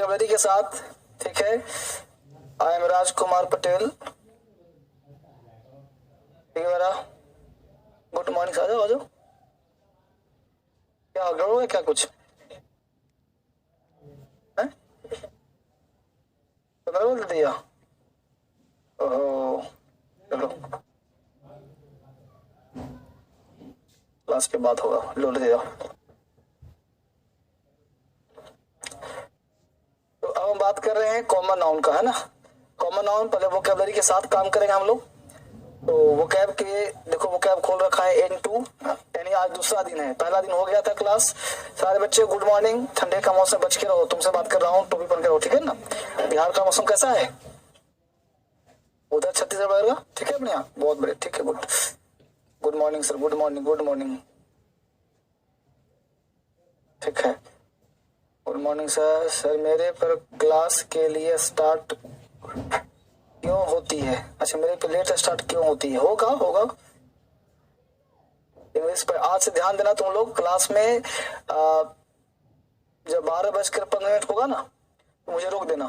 Vocabulary के साथ, ठीक है। आई एम राजकुमार पटेल, ठीक है। गुड मॉर्निंग, आ जाओ। क्या गड़बड़ है क्या कुछ है? तो बोल दिया। ओहो, चलो क्लास के बाद होगा, लो ले जाओ। तो अब हम बात कर रहे हैं कॉमन नाउन का, है ना। कॉमन नाउन पहले वोकेबलरी के साथ काम करेंगे हम लोग। तो वोकैब के देखो, वोकैब खोल रखा है N2, यानी आज दूसरा दिन है। पहला दिन हो गया था क्लास। सारे बच्चे गुड मॉर्निंग। ठंडे का मौसम, बच के रहो, तुमसे बात कर रहा हूँ, टोपी पहन के रहो, ठीक है ना। बिहार का मौसम कैसा है उधर, छत्तीसगढ़ का? ठीक है अपने यहाँ, बहुत बड़े, ठीक है। Good morning sir, good morning, good morning, ठीक है। Good morning sir. सर मेरे पर क्लास के लिए स्टार्ट क्यों होती है? अच्छा, मेरे पे लेट स्टार्ट क्यों होती है? होगा इंग्लिश पर आज से ध्यान देना तुम लोग। क्लास में जब 12:15 होगा ना, तो मुझे रोक देना।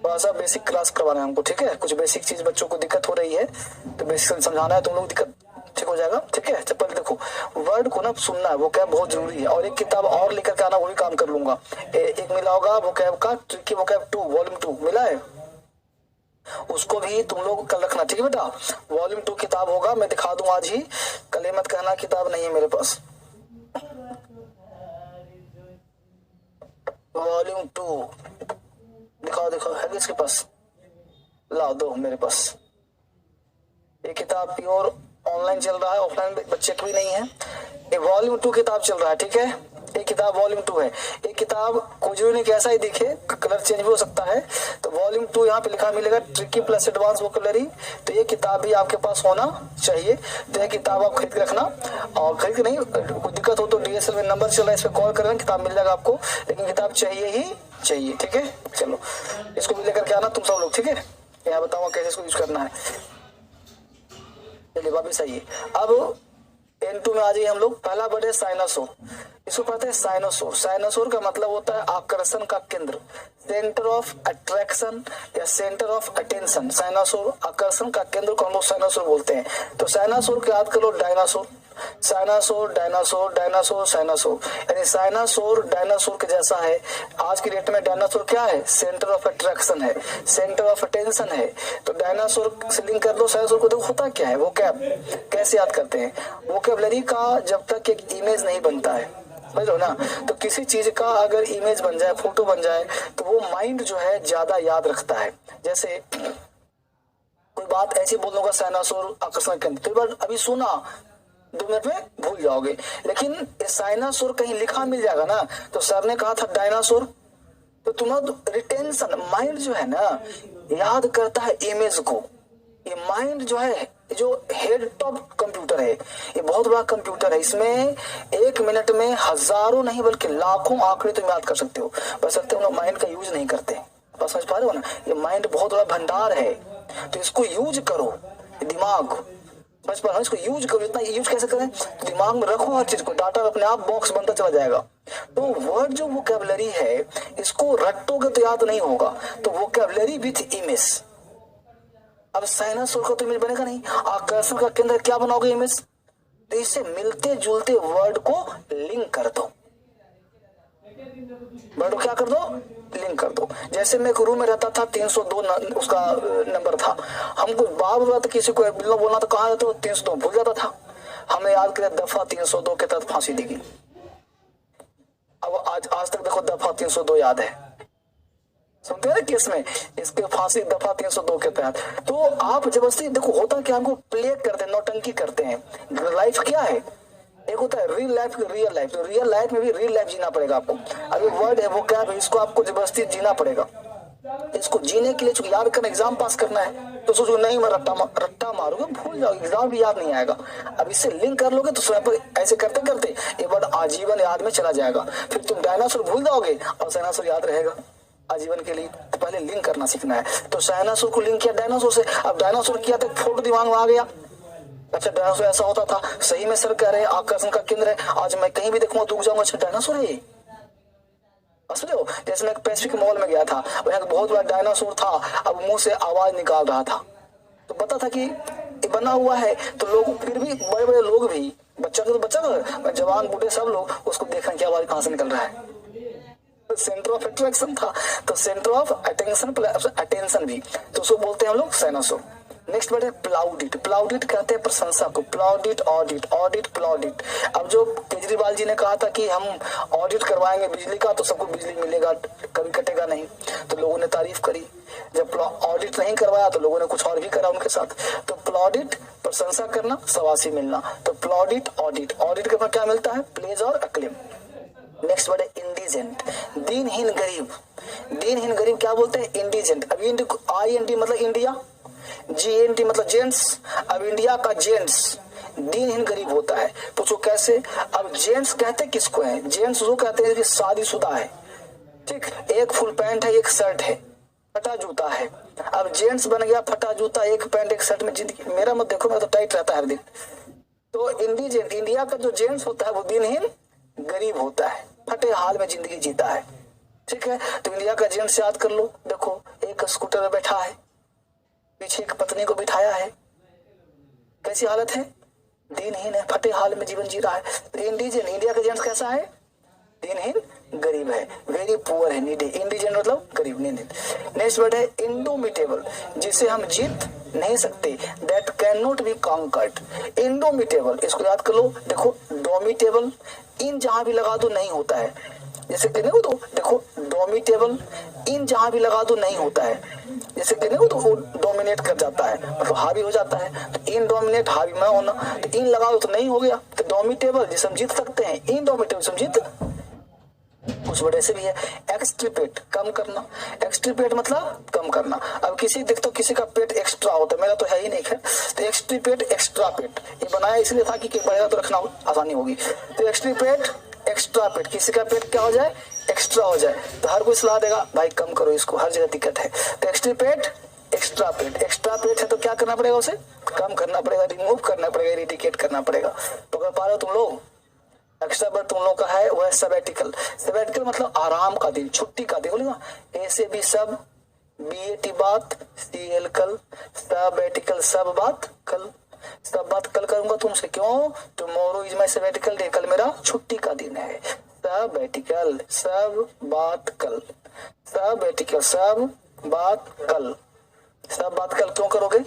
थोड़ा सा बेसिक क्लास करवाना है हमको, ठीक है। कुछ बेसिक चीज बच्चों को दिक्कत हो रही है, तो बेसिक समझाना है तुम लोग, दिक्कत ठीक हो जाएगा, ठीक है। चप्पल देखो, वर्ड को ना सुनना है, वो कैब बहुत जरूरी है। और एक किताब और लेकर के आना, वो भी काम कर लूंगा। एक मिला होगा वो कैब का, ट्रिकी वो कैब 2 वॉल्यूम 2 मिला है, उसको भी तुम लोग कल रखना, ठीक है बेटा। वॉल्यूम 2 किताब होगा, मैं दिखा दूं आज ही, कल मत कहना किताब नहीं है मेरे पास। वॉल्यूम 2 दिखाओ है किसके पास? लाओ, दो मेरे पास। ये किताब प्योर ऑनलाइन चल रहा है, ऑफलाइन बच्चे भी नहीं है। ये वॉल्यूम 2 किताब चल रहा है, ठीक है। एक किताब वॉल्यूम 2 है। एक किताब कोई जरूरी नहीं कैसा ही दिखे, कलर चेंज भी हो सकता है। तो वॉल्यूम 2 यहाँ पे लिखा मिलेगा, ट्रिकी प्लस एडवांस वोकैबुलरी। तो ये किताब भी आपके पास होना चाहिए। तो ये किताब आप खरीद के रखना, और खरीद के नहीं, कोई दिक्कत हो तो DSL में नंबर चल रहा है, इस पर कॉल करना, किताब मिल जाएगा आपको। लेकिन किताब चाहिए ही चाहिए, ठीक है। चलो इसको भी लेकर के आना तुम सब लोग, ठीक है। यहाँ बताऊंगा कैसे इसको यूज करना है। चलिए वापिस आइए। अब N2 में आ जाइए हम लोग। पहला वर्ड है साइनोसोर। इसको पढ़ते हैं साइनोसोर। साइनोसोर का मतलब होता है आकर्षण का केंद्र, सेंटर ऑफ अट्रैक्शन या सेंटर ऑफ अटेंशन। साइनोसोर आकर्षण का केंद्र को हम लोग साइनोसोर बोलते हैं। तो साइनोसोर को याद करो, डायनासोर, साइनासोर, डायनासोर, डायनासोर, साइनासोर, यानी साइनासोर डायनासोर के जैसा है। आज की डेट में डायनासोर क्या है? सेंटर ऑफ अट्रैक्शन है, सेंटर ऑफ अटेंशन है। तो डायनासोर से लिंक कर दो साइनासोर को। देखो होता क्या है, वो कैसे याद करते हैं? वोकैबुलरी का जब तक एक इमेज नहीं बनता है, समझ लो ना। तो किसी चीज का अगर इमेज बन जाए, फोटो बन जाए, तो वो माइंड जो है ज्यादा याद रखता है। जैसे कोई बात ऐसी बोल दूंगा, साइनासोर आकर्षण केंद्र, तो बार अभी सुना, 2 मिनट में भूल जाओगे। लेकिन साइनासोर कहीं लिखा मिल जाएगा ना, तो सर ने कहा था डायनासोर, तो तुम्हारा रिटेंशन, माइंड जो है ना, याद करता है इमेज को। ये माइंड जो है, जो हेड टॉप कंप्यूटर है, ये बहुत बड़ा कंप्यूटर है। इसमें 1 मिनट में हजारों नहीं बल्कि लाखों आंकड़े तुम याद कर सकते हो। बस सकते हो माइंड का यूज नहीं करते। बस समझ पा रहे हो ना, ये माइंड बहुत बड़ा भंडार है, तो इसको यूज करो। दिमाग बस पर इसको यूज करो। इतना यूज कैसे करें? तो दिमाग में रखो हर चीज को, डाटा अपने आप बॉक्स बनता चला जाएगा। तो वर्ड जो वोकैबुलरी है, इसको रटोगे तो याद नहीं होगा। तो वोकैबुलरी विथ इमेज। अब साइनोसोर का तो इमेज बनेगा नहीं, आकर्षण का केंद्र क्या बनाओगे? इमेज। तो इससे मिलते जुलते वर्ड को लिंक कर दो। वर्ड को क्या कर दो? लिंक कर दो। जैसे मैं एक रूम में रहता था, 302 उसका नंबर था। हमको बार बार तो किसी को बोलना तो कहा तो 302 भूल जाता था। हमने याद किया दफा 302 के तहत फांसी देगी। अब आज तक देखो दफा 302 याद है। सुनते हैं ना केस में, इसके फांसी दफा 302 के तहत। तो आप जबरदस्ती देखो, होता क्या, हमको प्ले करते हैं, नौटंकी करते हैं। लाइफ क्या है? एक होता है रियल लाइफ, रियल लाइफ। तो रियल लाइफ में भी रियल लाइफ जीना पड़ेगा आपको। अभी वर्ड है वो क्या है, इसको आपको जबरदस्ती जीना पड़ेगा। इसको जीने के लिए चूंकि याद करना, एग्जाम पास करना है, तो सोचो नहीं मैं रट्टा मारूंगा, भूल जाओ, एग्जाम भी याद नहीं आएगा। अब इससे लिंक कर लोगे तो स्वयं पर ऐसे करते करते ये वर्ड आजीवन याद में चला जाएगा। फिर तुम डायनासोर भूल जाओगे और साइनासोर याद रहेगा आजीवन के लिए। तो पहले लिंक करना सीखना है। तो साइनासोर को लिंक किया डायनासोर से। अब डायनासोर किया तो फोटो दिमाग में आ गया। अच्छा डायनासोर ऐसा होता था, सही में सर कह रहे हैं आकर्षण का केंद्र है। आज मैं कहीं भी देखूंगा तो जाऊंगा, अच्छा डायनासोर है ये। समझो, जैसे मैं पैसिफिक मॉल में गया था, वहाँ एक बहुत बड़ा डायनासोर था, अब मुंह से आवाज निकाल रहा था, तो पता था कि ये बना हुआ है, तो लोग फिर भी, बड़े बड़े लोग भी, बच्चा तो जवान बूढ़े सब लोग उसको देख रहे हैं कि आवाज कहाँ से निकल रहा है। सेंटर ऑफ अट्रैक्शन था, तो centre of attention plus attention भी, तो उसको बोलते हैं हम लोग साइनोसोर। नेक्स्ट वर्ड है प्लाउडिट। प्लाउडिट कहते हैं प्रशंसा को, प्लाउडिट, ऑडिट, ऑडिट, प्लाउडिट। अब जो केजरीवाल जी ने कहा था कि हम ऑडिट करवाएंगे बिजली का तो सबको बिजली मिलेगा, कभी कटेगा नहीं, तो लोगों ने तारीफ करी। जब ऑडिट नहीं करवाया तो लोगों ने कुछ और भी करा उनके साथ। तो प्लाउडिट प्रशंसा करना, शाबाशी मिलना, तो प्लाउडिट, ऑडिट। ऑडिट के बाद क्या मिलता है? प्लेज और अक्लेम। नेक्स्ट वर्ड है इंडिजेंट, दीनहीन गरीब। दीनहीन गरीब क्या बोलते हैं? इंडिजेंट। अब IND मतलब इंडिया, GNT मतलब जेंट्स, अब इंडिया का जेंट्स दीनहीन गरीब होता है। पूछो कैसे? अब जेंट्स कहते किसको है? जेंट्स वो कहते हैं कि शादीशुदा है, ठीक, एक फुल पैंट है, एक शर्ट है, फटा जूता है। अब जेंट्स बन गया फटा जूता, एक पैंट एक शर्ट में जिंदगी, मेरा मत देखो, मैं तो टाइट रहता है हर दिन। तो इंडिजेंट, इंडिया का जो जेंट्स होता है वो दीनहीन गरीब होता है, फटे हाल में जिंदगी जीता है, ठीक है। तो इंडिया का जेंट्स याद कर लो। देखो, एक स्कूटर में बैठा है, पीछे एक पत्नी को बिठाया है, कैसी हालत है? दीनहीन है, फटे हाल में जीवन जी रहा है। तो इंडिजेंट, इंडिया का जेंट्स कैसा है? दीनहीन गरीब है, वेरी पुअर है, नीडी। इंडिजेंट मतलब गरीब, नीडी। नेक्स्ट वर्ड है इंडोमिटेबल, जिसे हम जीत नहीं सकते, that can not be conquered. Indomitable, इसको याद कर लो। देखो, डोमिटेबल, इन जहां भी लगा दो नहीं होता है, जैसे कहने को, तो देखो डोमिटेबल, इन जहां भी लगा दो नहीं होता है, जैसे कहने को, तो वो डोमिनेट कर जाता है, मतलब हावी हो जाता है। तो इन डोमिनेट, हावी ना होना, तो इन लगा दो तो नहीं हो गया। तो डोमिटेबल जिसे हम जीत सकते हैं, इनडोमिटेबल से हम जीत, कुछ वर्ड ऐसे भी है। एक्सट्रीपेट, कम करना। एक्सट्रीपेट मतलब कम करना। अब किसी देख तो किसी का पेट एक्स्ट्रा होता है, मेरा तो है ही नहीं है, तो एक्सट्रीपेट, एक्स्ट्रा पेट, ये बनाया इसलिए था कि बढ़ेगा तो रखना आसानी होगी। तो एक्सट्रीपेट, एक्स्ट्रा पेट, किसी का पेट क्या हो जाए? एक्स्ट्रा हो जाए, तो हर कोई सलाह देगा भाई कम करो इसको, हर जगह दिक्कत है। तो एक्सट्रीपेट, एक्स्ट्रा पेट, एक्स्ट्रा पेट है तो क्या करना पड़ेगा? उसे कम करना पड़ेगा, रिमूव करना पड़ेगा, इरिडिकेट करना पड़ेगा। पकड़ पा रहे हो तुम लोग? एक्स्ट्रा वर्ड तुम लोग का है वह सबैटिकल। सबैटिकल मतलब आराम का दिन, छुट्टी का दिन। बोलेगा ऐसे भी सब, BAT बात, CL कल, सबैटिकल सब बात कल, सब बात कल करूंगा तुमसे। क्यों? Tomorrow is my sabbatical day, कल मेरा छुट्टी का दिन है। सबैटिकल, सब बात कल, सबैटिकल सब बात कल, सब बात कल क्यों करोगे?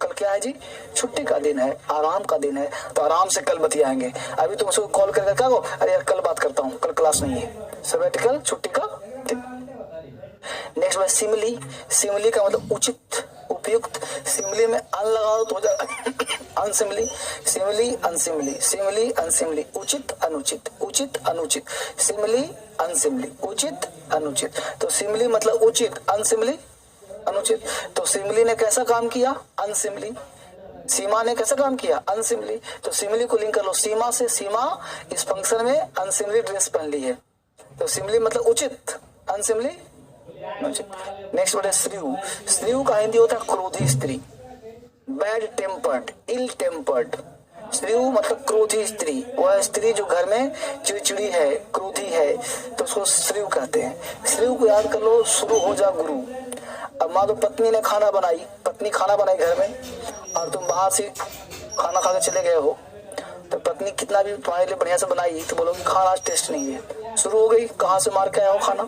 कल क्या है जी? छुट्टी का दिन है, आराम का दिन है, तो आराम से कल बतियाएंगे। अभी तुम उसको कॉल करके क्या कहो? अरे यार कल बात करता हूँ, कल क्लास नहीं है। सबैटिकल छुट्टी का दिन। नेक्स्ट बात सिमिली। सिमिली का मतलब उचित, उपयुक्त। सिमिली में अन लगाओ तो हो जाएगा अनसिमिली। सिमिली, अनसिमिली, सिमिली, अनसिमिली, उचित, अनुचित, उचित, अनुचित, सिमिली, अनसिमिली, उचित, अनुचित। तो सिमिली मतलब उचित, अनसिमिली अनुचित। तो सिमिली ने कैसा काम किया? अनसिमिली। सीमा ने कैसा काम किया? अनसिमिली। तो सिमिली को लिंक कर लो सीमा से। सीमा इस फंक्शन में अनसिमिली ड्रेस पहन ली है, तो सिमिली मतलब उचित, अनसिमिली अनुचित। नेक्स्ट वर्ड है श्रीव। श्रीव का हिंदी होता है क्रोधी स्त्री, बैड टेम्पर्ड, इल टेम्पर्ड। श्रीव मतलब क्रोधी स्त्री, वह स्त्री जो घर में चिड़चिड़ी है, क्रोधी है, तो उसको श्रीव कहते हैं। श्रीव को याद कर लो, शुरू हो जा गुरु। अब मान लो पत्नी ने खाना बनाई, पत्नी खाना बनाई घर में, और तुम बाहर से खाना खा के चले गए हो, तो पत्नी कितना भी तुम्हारे लिए बढ़िया से बनाई तो बोलोगे खाना आज टेस्ट नहीं है। शुरू हो गई, कहाँ से मार के आए हो खाना,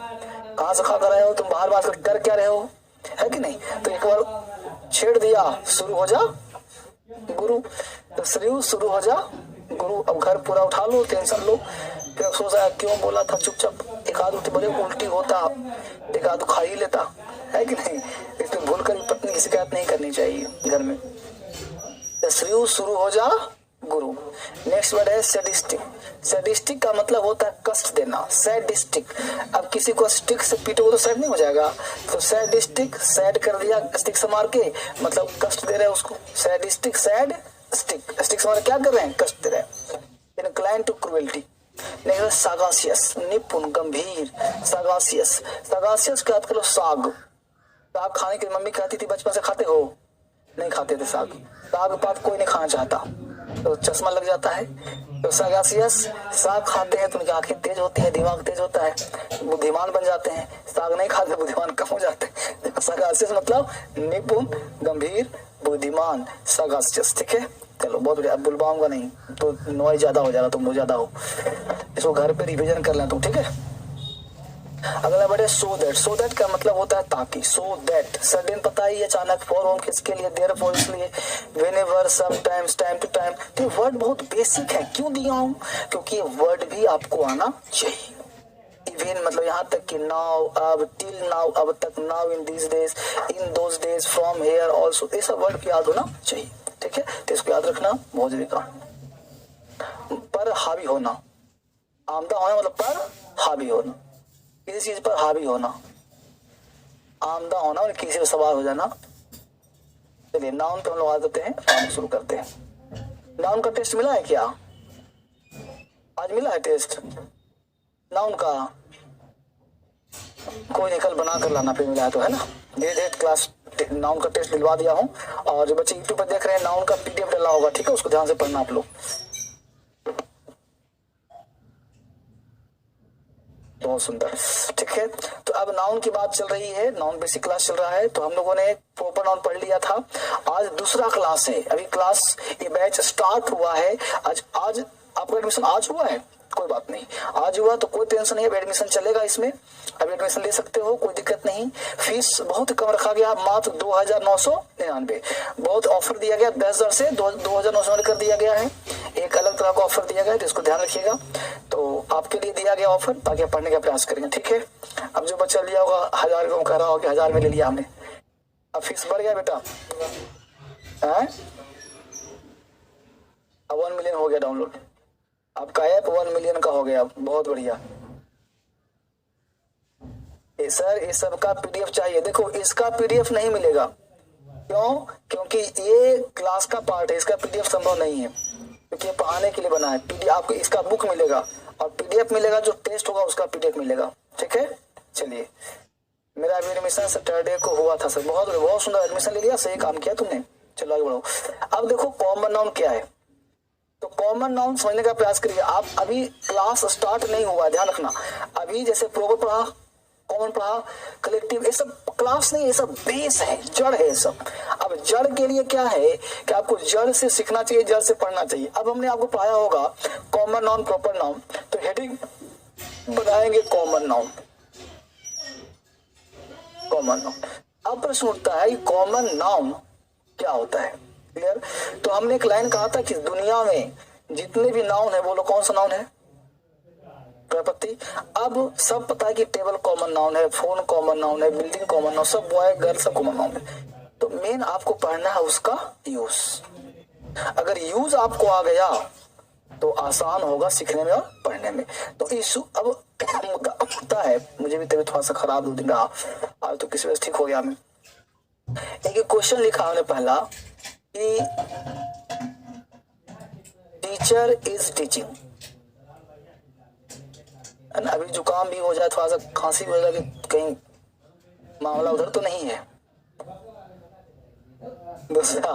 कहाँ से खा कर आए हो, तुम बाहर बात कर क्या रहे हो, है कि नहीं? तो एक बार छेड़ दिया, शुरू हो जा गुरु। तो श्रीव शुरू हो जा गुरु। अब घर पूरा उठा लो, टेंशन लो, फिर अफसोस आया क्यों बोला था, चुपचाप एक आध बड़े उल्टी होता, एक आध खा ही लेता, है कि नहीं? इसमें भूल कर पत्नी की शिकायत नहीं करनी चाहिए घर में। श्रीव शुरू हो जा गुरु। नेक्स्ट वर्ड है सैडिस्टिक। सैडिस्टिक का मतलब होता है कष्ट देना, सैडिस्टिक। अब किसी को स्टिक से पीटोगे तो सैड नहीं हो जाएगा, तो सैडिस्टिक, सैड कर दिया स्टिक से मार के, मतलब कष्ट दे रहे हैं उसको। सैडिस्टिक, सैड, स्टिक, स्टिक से मार क्या कर रहे हैं? कष्ट दे रहे हैं। Incline to cruelty. Next sagacious, निपुण, गंभीर, सागासियस। सागासियस का याद करो साग। साग खाने की मम्मी कहती थी बचपन से, खाते हो? नहीं खाते थे साग। साग पात कोई नहीं खाना चाहता, तो चश्मा लग जाता है। तो सगासियस, साग खाते हैं तो उनकी आंखें तेज होती है, दिमाग तेज होता है, बुद्धिमान बन जाते हैं। साग नहीं खाते बुद्धिमान कम हो जाते हैं। सगासियस मतलब निपुण, गंभीर, बुद्धिमान, सगासियस। ठीक है, चलो बहुत बढ़िया। अब बुलवाऊंगा नहीं तो नॉइज ज्यादा हो जाएगा, तुम लोग ज्यादा हो, इसको घर पे रिवीजन कर लें तुम। ठीक है, अगला वर्ड है सो दैट। सो दैट का मतलब होता है ताकि। सो दैट सडन पता ही अचानक, फॉर होम किसके लिए, देयर फॉर इसलिए, whenever, sometimes, time to time. तो वर्ड बहुत बेसिक है, क्यों दिया हूं, क्योंकि ये वर्ड भी आपको आना चाहिए। इवन मतलब यहाँ तक कि नाउ, अब, टिल नाउ, अब तक, now, in this days, in those days, from here also, ये सब वर्ड याद होना चाहिए। ठीक है, तो इसको याद रखना बहुत जरूरी काम। पर हावी होना, आमदा होना मतलब पर हावी होना, किसी चीज पर हावी होना, आमदा होना और किसी पर सवार हो जाना। चलिए नाउन पे हम लोग आ जाते हैं, नाउन शुरू करते हैं। नाउन का टेस्ट मिला है क्या? आज मिला है टेस्ट नाउन का? कोई नहीं, कल बना कर लाना, फिर मिला है तो, है ना। धीरे धीरे क्लास नाउन का टेस्ट दिलवा दिया हूँ, और जो बच्चे यूट्यूब पर देख रहे हैं नाउन का पीडीएफ डाला होगा, ठीक है, उसको ध्यान से पढ़ना आप लोग। बहुत सुंदर, ठीक है। तो अब नाउन की बात चल रही है, नाउन बेसिक क्लास चल रहा है, तो हम लोगों ने प्रॉपर नाउन पढ़ लिया था। आज दूसरा क्लास है, अभी क्लास ये बैच स्टार्ट हुआ है। आज आपका एडमिशन आज हुआ है, कोई बात नहीं, आज हुआ तो कोई टेंशन नहीं है, एडमिशन चलेगा इसमें, अभी एडमिशन ले सकते हो, कोई दिक्कत नहीं। फीस बहुत कम रखा गया, मात्र 2999। बहुत ऑफर दिया गया, 10,000 से 2,900 कर दिया गया है। एक अलग तरह का ऑफर दिया गया है, तो इसको ध्यान रखिएगा। तो आपके लिए दिया गया ऑफर, ताकि आप पढ़ने का प्रयास करेंगे। ठीक है, अब जो बच्चा लिया होगा 1000 रुपये कह रहा होगा, 1000 में ले लिया हमने, अब फीस बढ़ गया बेटा, है? अब 1 मिलियन हो गया डाउनलोड, आपका ऐप 1 मिलियन का हो गया, बहुत बढ़िया। सर ये सब का पीडीएफ चाहिए, देखो इसका पीडीएफ नहीं मिलेगा, क्यों? क्योंकि ये क्लास का पार्ट है, इसका पीडीएफ संभव नहीं है, क्योंकि ये पढ़ाने के लिए बना है। पीडीएफ आपको इसका बुक मिलेगा, और पीडीएफ मिलेगा, जो टेस्ट होगा उसका पीडीएफ मिलेगा। ठीक है, चलिए, मेरा एडमिशन सैटरडे को हुआ था सर, बहुत सुंदर एडमिशन ले लिया, सही काम किया तुमने। चलो आगे बढ़ो। अब देखो कॉमन नाउन क्या है, तो कॉमन नाउन समझने का प्रयास करिए आप। अभी क्लास स्टार्ट नहीं हुआ, ध्यान रखना। अभी जैसे प्रोवर पढ़ा, कॉमन पढ़ा, कलेक्टिव, ये सब क्लास नहीं, ये सब बेस है, जड़ है ये सब। अब जड़ के लिए क्या है कि आपको जड़ से सीखना चाहिए, जड़ से पढ़ना चाहिए। अब हमने आपको पढ़ाया होगा कॉमन नाउन, प्रॉपर नाउन, तो हेडिंग बनाएंगे कॉमन नाउन, कॉमन नाउन। अब प्रश्न उठता है कॉमन नाउन क्या होता है, क्लियर? तो हमने एक लाइन कहा था कि दुनिया में जितने भी नाउन है, बोलो कौन सा नाउन है? प्रपत्ति। अब सब पता है कि टेबल कॉमन नाउन है, फोन कॉमन नाउन है, बिल्डिंग कॉमन नाउन, सब बॉय गर्ल सब कॉमन नाउन है। तो मेन आपको पढ़ना है उसका यूज। अगर यूज आपको आ गया तो आसान होगा सीखने में और पढ़ने में। तो इशू अब मुद्दा होता है, मुझे भी तबीयत थोड़ा सा खराब 2 दिन रहा, आज तो किसी वजह से ठीक हो गया। मैं एक क्वेश्चन लिखा हमने पहला कि टीचर इज टीचिंग, अभी जुकाम भी हो जाए, थोड़ा सा खांसी भी हो जाए, कि कहीं मामला उधर तो नहीं है। दूसरा,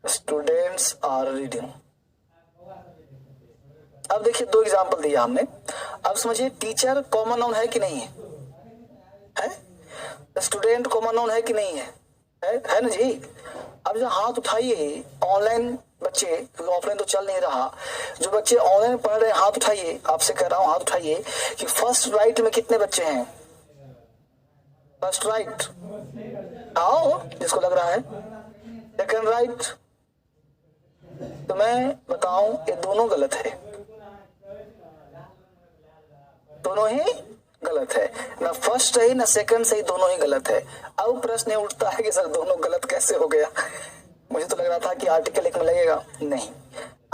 स्टूडेंट्स आर रीडिंग। अब देखिए 2 एग्जाम्पल दिया हमने। अब समझिए टीचर कॉमन नाउन है कि नहीं है? है। स्टूडेंट कॉमन नाउन है कि नहीं है? है ना जी। अब जो हाथ उठाइए, ऑनलाइन बच्चे, ऑफलाइन तो चल नहीं रहा, जो बच्चे ऑनलाइन पढ़ रहे हैं हाथ उठाइए, आपसे कह रहा हूं हाथ उठाइए कि फर्स्ट राइट में कितने बच्चे हैं? फर्स्ट राइट, आओ जिसको लग रहा है। सेकंड राइट, तो मैं बताऊं ये दोनों गलत है, दोनों ही गलत है, ना फर्स्ट सही ना सेकंड सही, दोनों ही गलत है। अब प्रश्न ये उठता है कि सर दोनों गलत कैसे हो गया? मुझे तो लग रहा था कि आर्टिकल एक में लगेगा, नहीं।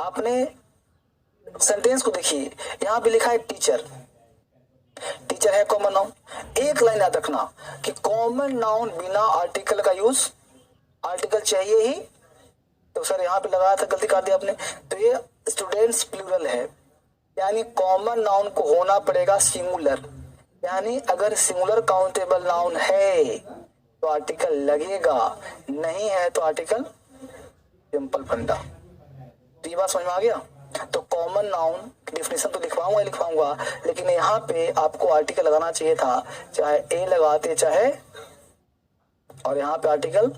आपने सेंटेंस को देखिए, यहाँ पे लिखा है टीचर, टीचर है कॉमन नाउन। एक लाइन याद रखना कि कॉमन नाउन बिना आर्टिकल का यूज, आर्टिकल चाहिए ही, तो सर यहाँ पे लगाया था, गलती कर दी आपने, तो ये स्टूडेंट्स प्लूरल है, यानी कॉमन नाउन को होना पड़ेगा सिंगुलर, यानी अगर सिंगुलर काउंटेबल नाउन है तो आर्टिकल लगेगा, नहीं है तो आर्टिकल सिंपल फंडा। तो ये बात समझ में आ गया। तो कॉमन नाउन डिफिनेशन तो लिखवाऊंगा, लेकिन यहाँ पे आपको आर्टिकल लगाना चाहिए था, चाहे ए लगाते चाहे, और यहाँ पे आर्टिकल।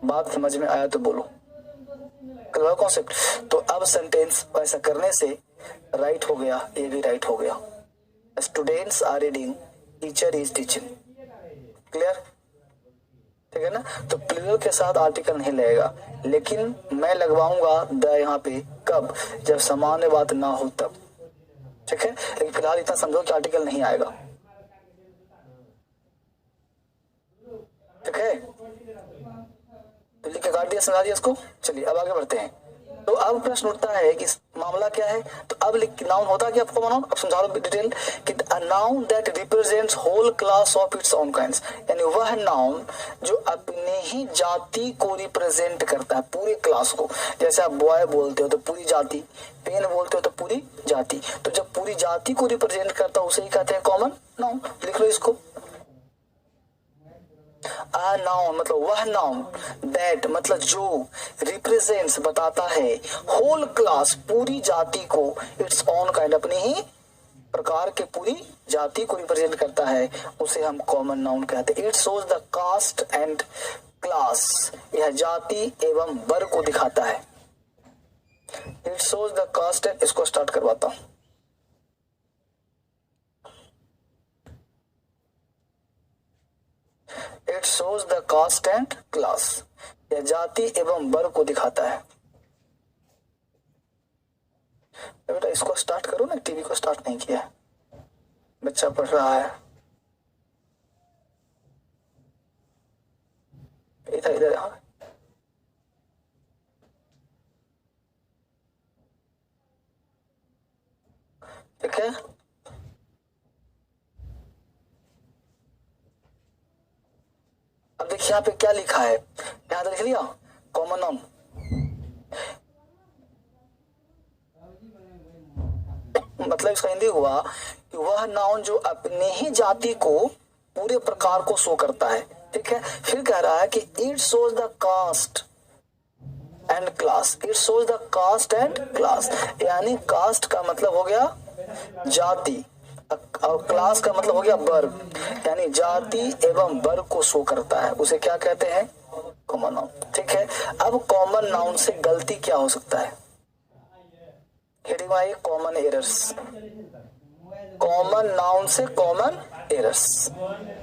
बात समझ में आया तो बोलो, क्लियर कॉन्सेप्ट। तो अब सेंटेंस ऐसा करने से राइट हो गया, ये भी राइट हो गया। Students are reading, teacher is teaching, clear, ठीक है ना। तो प्लूरल के साथ आर्टिकल नहीं लगेगा, लेकिन मैं लगवाऊंगा द यहाँ पे, कब, जब सामान्य बात ना हो तब, ठीक है। लेकिन फिलहाल इतना समझो कि आर्टिकल नहीं आएगा, ठीक है। तो लिख के काट दिया, समझा दिया इसको। चलिए अब आगे बढ़ते हैं। तो अब प्रश्न उठता है कि मामला क्या है। तो अब नाउन होता क्या आपको मानो, अब समझा लो डिटेल कि a noun that represents whole class of its own kinds, यानी वह नाउन जो अपने ही जाति को रिप्रेजेंट करता है, पूरे क्लास को। जैसे आप बॉय बोलते हो तो पूरी जाति, पेन बोलते हो तो पूरी जाति, तो जब पूरी जाति को रिप्रेजेंट करता है उसे ही कहते हैं कॉमन नाउन। लिख लो इसको। अ नाउन मतलब वह नाउन, दैट मतलब जो, रिप्रेजेंट्स बताता है, होल क्लास पूरी जाति को, इट्स ऑन काइंड अपने ही प्रकार के पूरी जाति को रिप्रेजेंट करता है, उसे हम कॉमन नाउन कहते हैं। It shows the caste and class, यह जाति एवं वर्ग को दिखाता है। इट शोज द कास्ट, इसको स्टार्ट करवाता हूं। It shows the caste and class, यह जाति एवं वर्ग को दिखाता है। बेटा इसको स्टार्ट करो ना, टीवी को स्टार्ट नहीं किया है, बच्चा पढ़ रहा है। इधर इधर, हाँ ठीक है। अब देखिए यहाँ पे क्या लिखा है, यहाँ लिख लिया कॉमन नाउन। मतलब इसका हिंदी हुआ कि वह नाउन जो अपने ही जाति को, पूरे प्रकार को शो करता है, ठीक है। फिर कह रहा है कि it shows the caste and class, it shows the caste and class, यानी कास्ट का मतलब हो गया जाति और क्लास का मतलब हो गया वर्ग, यानी जाति एवं वर्ग को शो करता है, उसे क्या कहते हैं कॉमन नाउन, ठीक है। अब कॉमन नाउन से गलती क्या हो सकता है, हेडिंग आई कॉमन एरर्स, कॉमन नाउन से कॉमन एरर्स।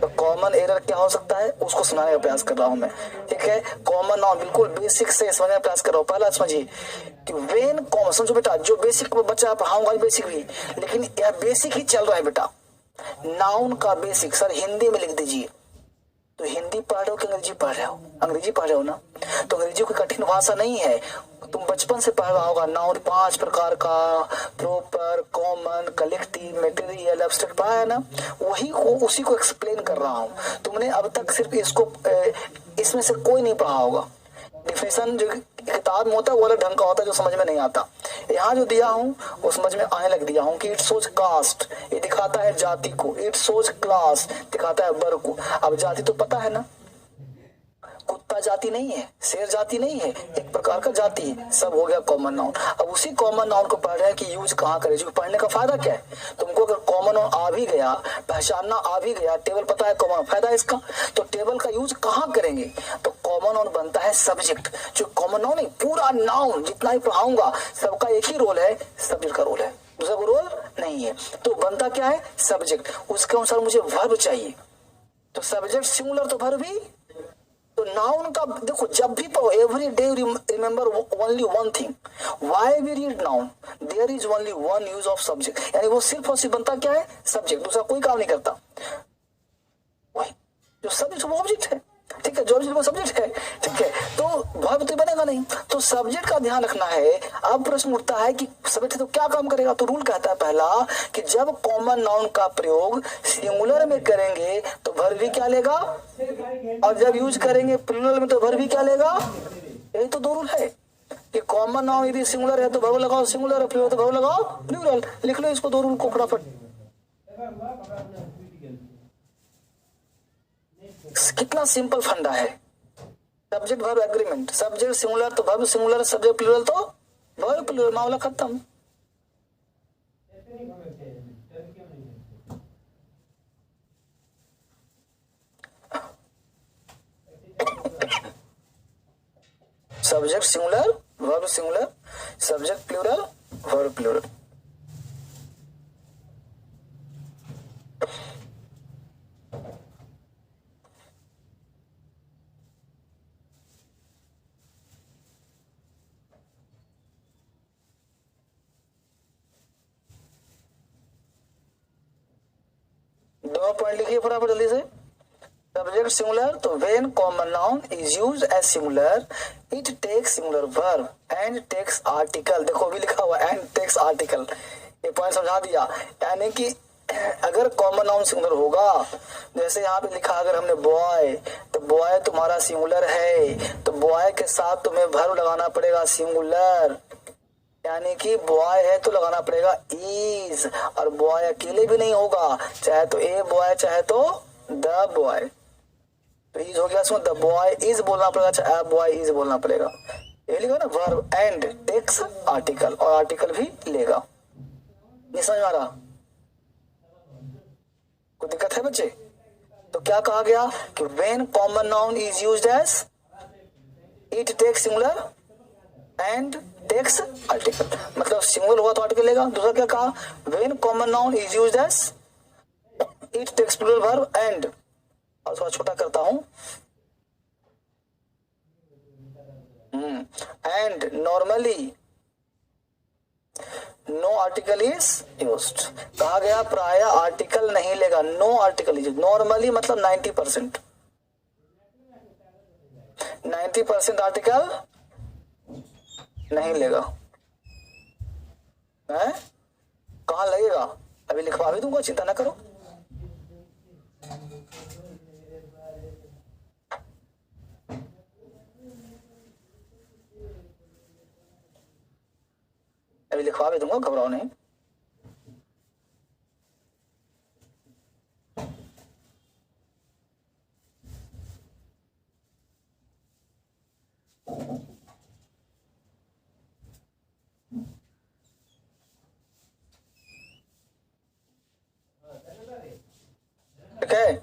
तो कॉमन एरर क्या हो सकता है उसको सुनाने का प्रयास कर रहा हूं मैं, ठीक है। कॉमन नाउन बिल्कुल बेसिक से समझने का प्रयास कर रहा हूं। पहला समझिए कि वेन कॉमन, समझो बेटा, जो बेसिक बच्चा पढ़ाऊंगा बेसिक भी, लेकिन यह बेसिक ही चल रहा है बेटा। नाउन का बेसिक सर हिंदी में लिख दीजिए, तो हिंदी पढ़ रहे हो कि अंग्रेजी पढ़ रहे हो, अंग्रेजी पढ़ रहे हो ना, तो अंग्रेजी कोई कठिन भाषा नहीं है, तुम बचपन से पढ़ रहा होगा। नाउन 5 प्रकार का, proper, common, collective, material, abstract पढ़ा है ना, वही को उसी को एक्सप्लेन कर रहा हूँ। तुमने अब तक सिर्फ इसको, इसमें से कोई नहीं पढ़ा होगा। डिफिनेशन जो किताब में होता है वो अलग ढंग का होता है, जो समझ में नहीं आता। यहाँ जो दिया हूँ वो समझ में आने लग दिया हूँ कि इट शोज कास्ट, ये दिखाता है जाति को, इट शोज क्लास दिखाता है वर्ग को। अब जाति तो पता है ना, कुत्ता जाति नहीं है, शेर जाति नहीं है, एक प्रकार का जाति है, सब हो गया कॉमन नाउन। अब उसी कॉमन नाउन को पढ़ रहे हैं कि यूज कहाँ करें। जो पढ़ने का फायदा क्या है, तुमको अगर कॉमन नाउन आ भी गया, पहचानना आ भी गया, टेबल पता है कॉमन, फायदा है इसका। तो टेबल का यूज कहाँ करेंगे, तो कॉमन नाउन बनता है सब्जेक्ट। जो कॉमन नाउन नहीं, पूरा नाउन जितना ही पढ़ाऊंगा सबका एक ही रोल है, सब्जेक्ट का रोल है, दूसरा कोई रोल नहीं है। तो बनता क्या है सब्जेक्ट, उसके अनुसार मुझे वर्ब चाहिए, तो सब्जेक्ट सिंगुलर तो वर्ब भी। तो नाउन का देखो, जब भी पढ़ो, every day remember only one thing, why we read noun, there is only one use of subject, यानी वो सिर्फ और सिर्फ बनता क्या है सब्जेक्ट, दूसरा कोई काम नहीं करता। वही जो सब्जेक्ट वो ऑब्जेक्ट है, ठीक है, जो ऑब्जेक्ट वो सब्जेक्ट है, ठीक है। तो वर्ब तो बनेगा नहीं, तो सब्जेक्ट का ध्यान रखना है। अब प्रश्न उठता है कि सब्जेक्ट तो क्या काम करेगा, तो रूल कहता है पहला कि जब कॉमन नाउन का प्रयोग सिंगुलर में करेंगे तो वर्ब भी क्या लेगा, और जब यूज करेंगे प्लूरल में तो वर्ब भी क्या लेगा। यही तो दो रूल है, कि कॉमन नाउन यदि सिंगुलर है तो वर्ब लगाओ सिंगुलर है, प्लूरल तो वर्ब लगाओ प्लूरल। लिख लो इसको, दो रूल को फटाफट। कितना सिंपल फंडा है। Subject verb agreement, subject singular तो वर्ब सिंगुलर, सब्जेक्ट प्लूरल तो वर्ब प्लूरल, मामला खत्म। Subject singular verb singular, subject plural verb plural. दो पॉइंट लिखिए फटाफट जल्दी से। सब्जेक्ट सिंगुलर तो when common noun is used as singular it takes singular verb and takes article. देखो भी लिखा हुआ एंड टेक्स आर्टिकल, ये पॉइंट समझा दिया। यानी कि अगर कॉमन नाउन सिंगुलर होगा, जैसे यहाँ पे लिखा अगर हमने बॉय, तो बॉय तुम्हारा सिंगुलर है तो बॉय के साथ तुम्हें वर्ब लगाना पड़ेगा सिंगुलर, यानी कि बॉय है तो लगाना पड़ेगा इज। और बॉय अकेले भी नहीं होगा, चाहे तो ए बॉय चाहे तो द बॉय, तो इज हो गया। सुन, द बॉय इज बोलना पड़ेगा, चाहे बॉय इज बोलना पड़ेगा। ये लिखो ना वर्ब एंड टेक्स आर्टिकल, और आर्टिकल भी लेगा। नहीं समझ में आ रहा? कोई दिक्कत है बच्चे? तो क्या कहा गया कि when common noun is used as it takes singular and takes article, मतलब सिंगुलर होगा तो आर्टिकल लेगा। दूसरा क्या कहा, when common noun is used as it takes plural verb and, और थोड़ा छोटा करता हूं, and normally no article is used. कहा गया प्राय आर्टिकल नहीं लेगा, नो आर्टिकल इज। नॉर्मली मतलब 90%, 90% आर्टिकल नहीं लेगा है। कहां लगेगा अभी लिखवा भी दूंगा, चिंता ना करो। अभी लिखवा भी दूंगा, घबराओ नहीं। ठीक है,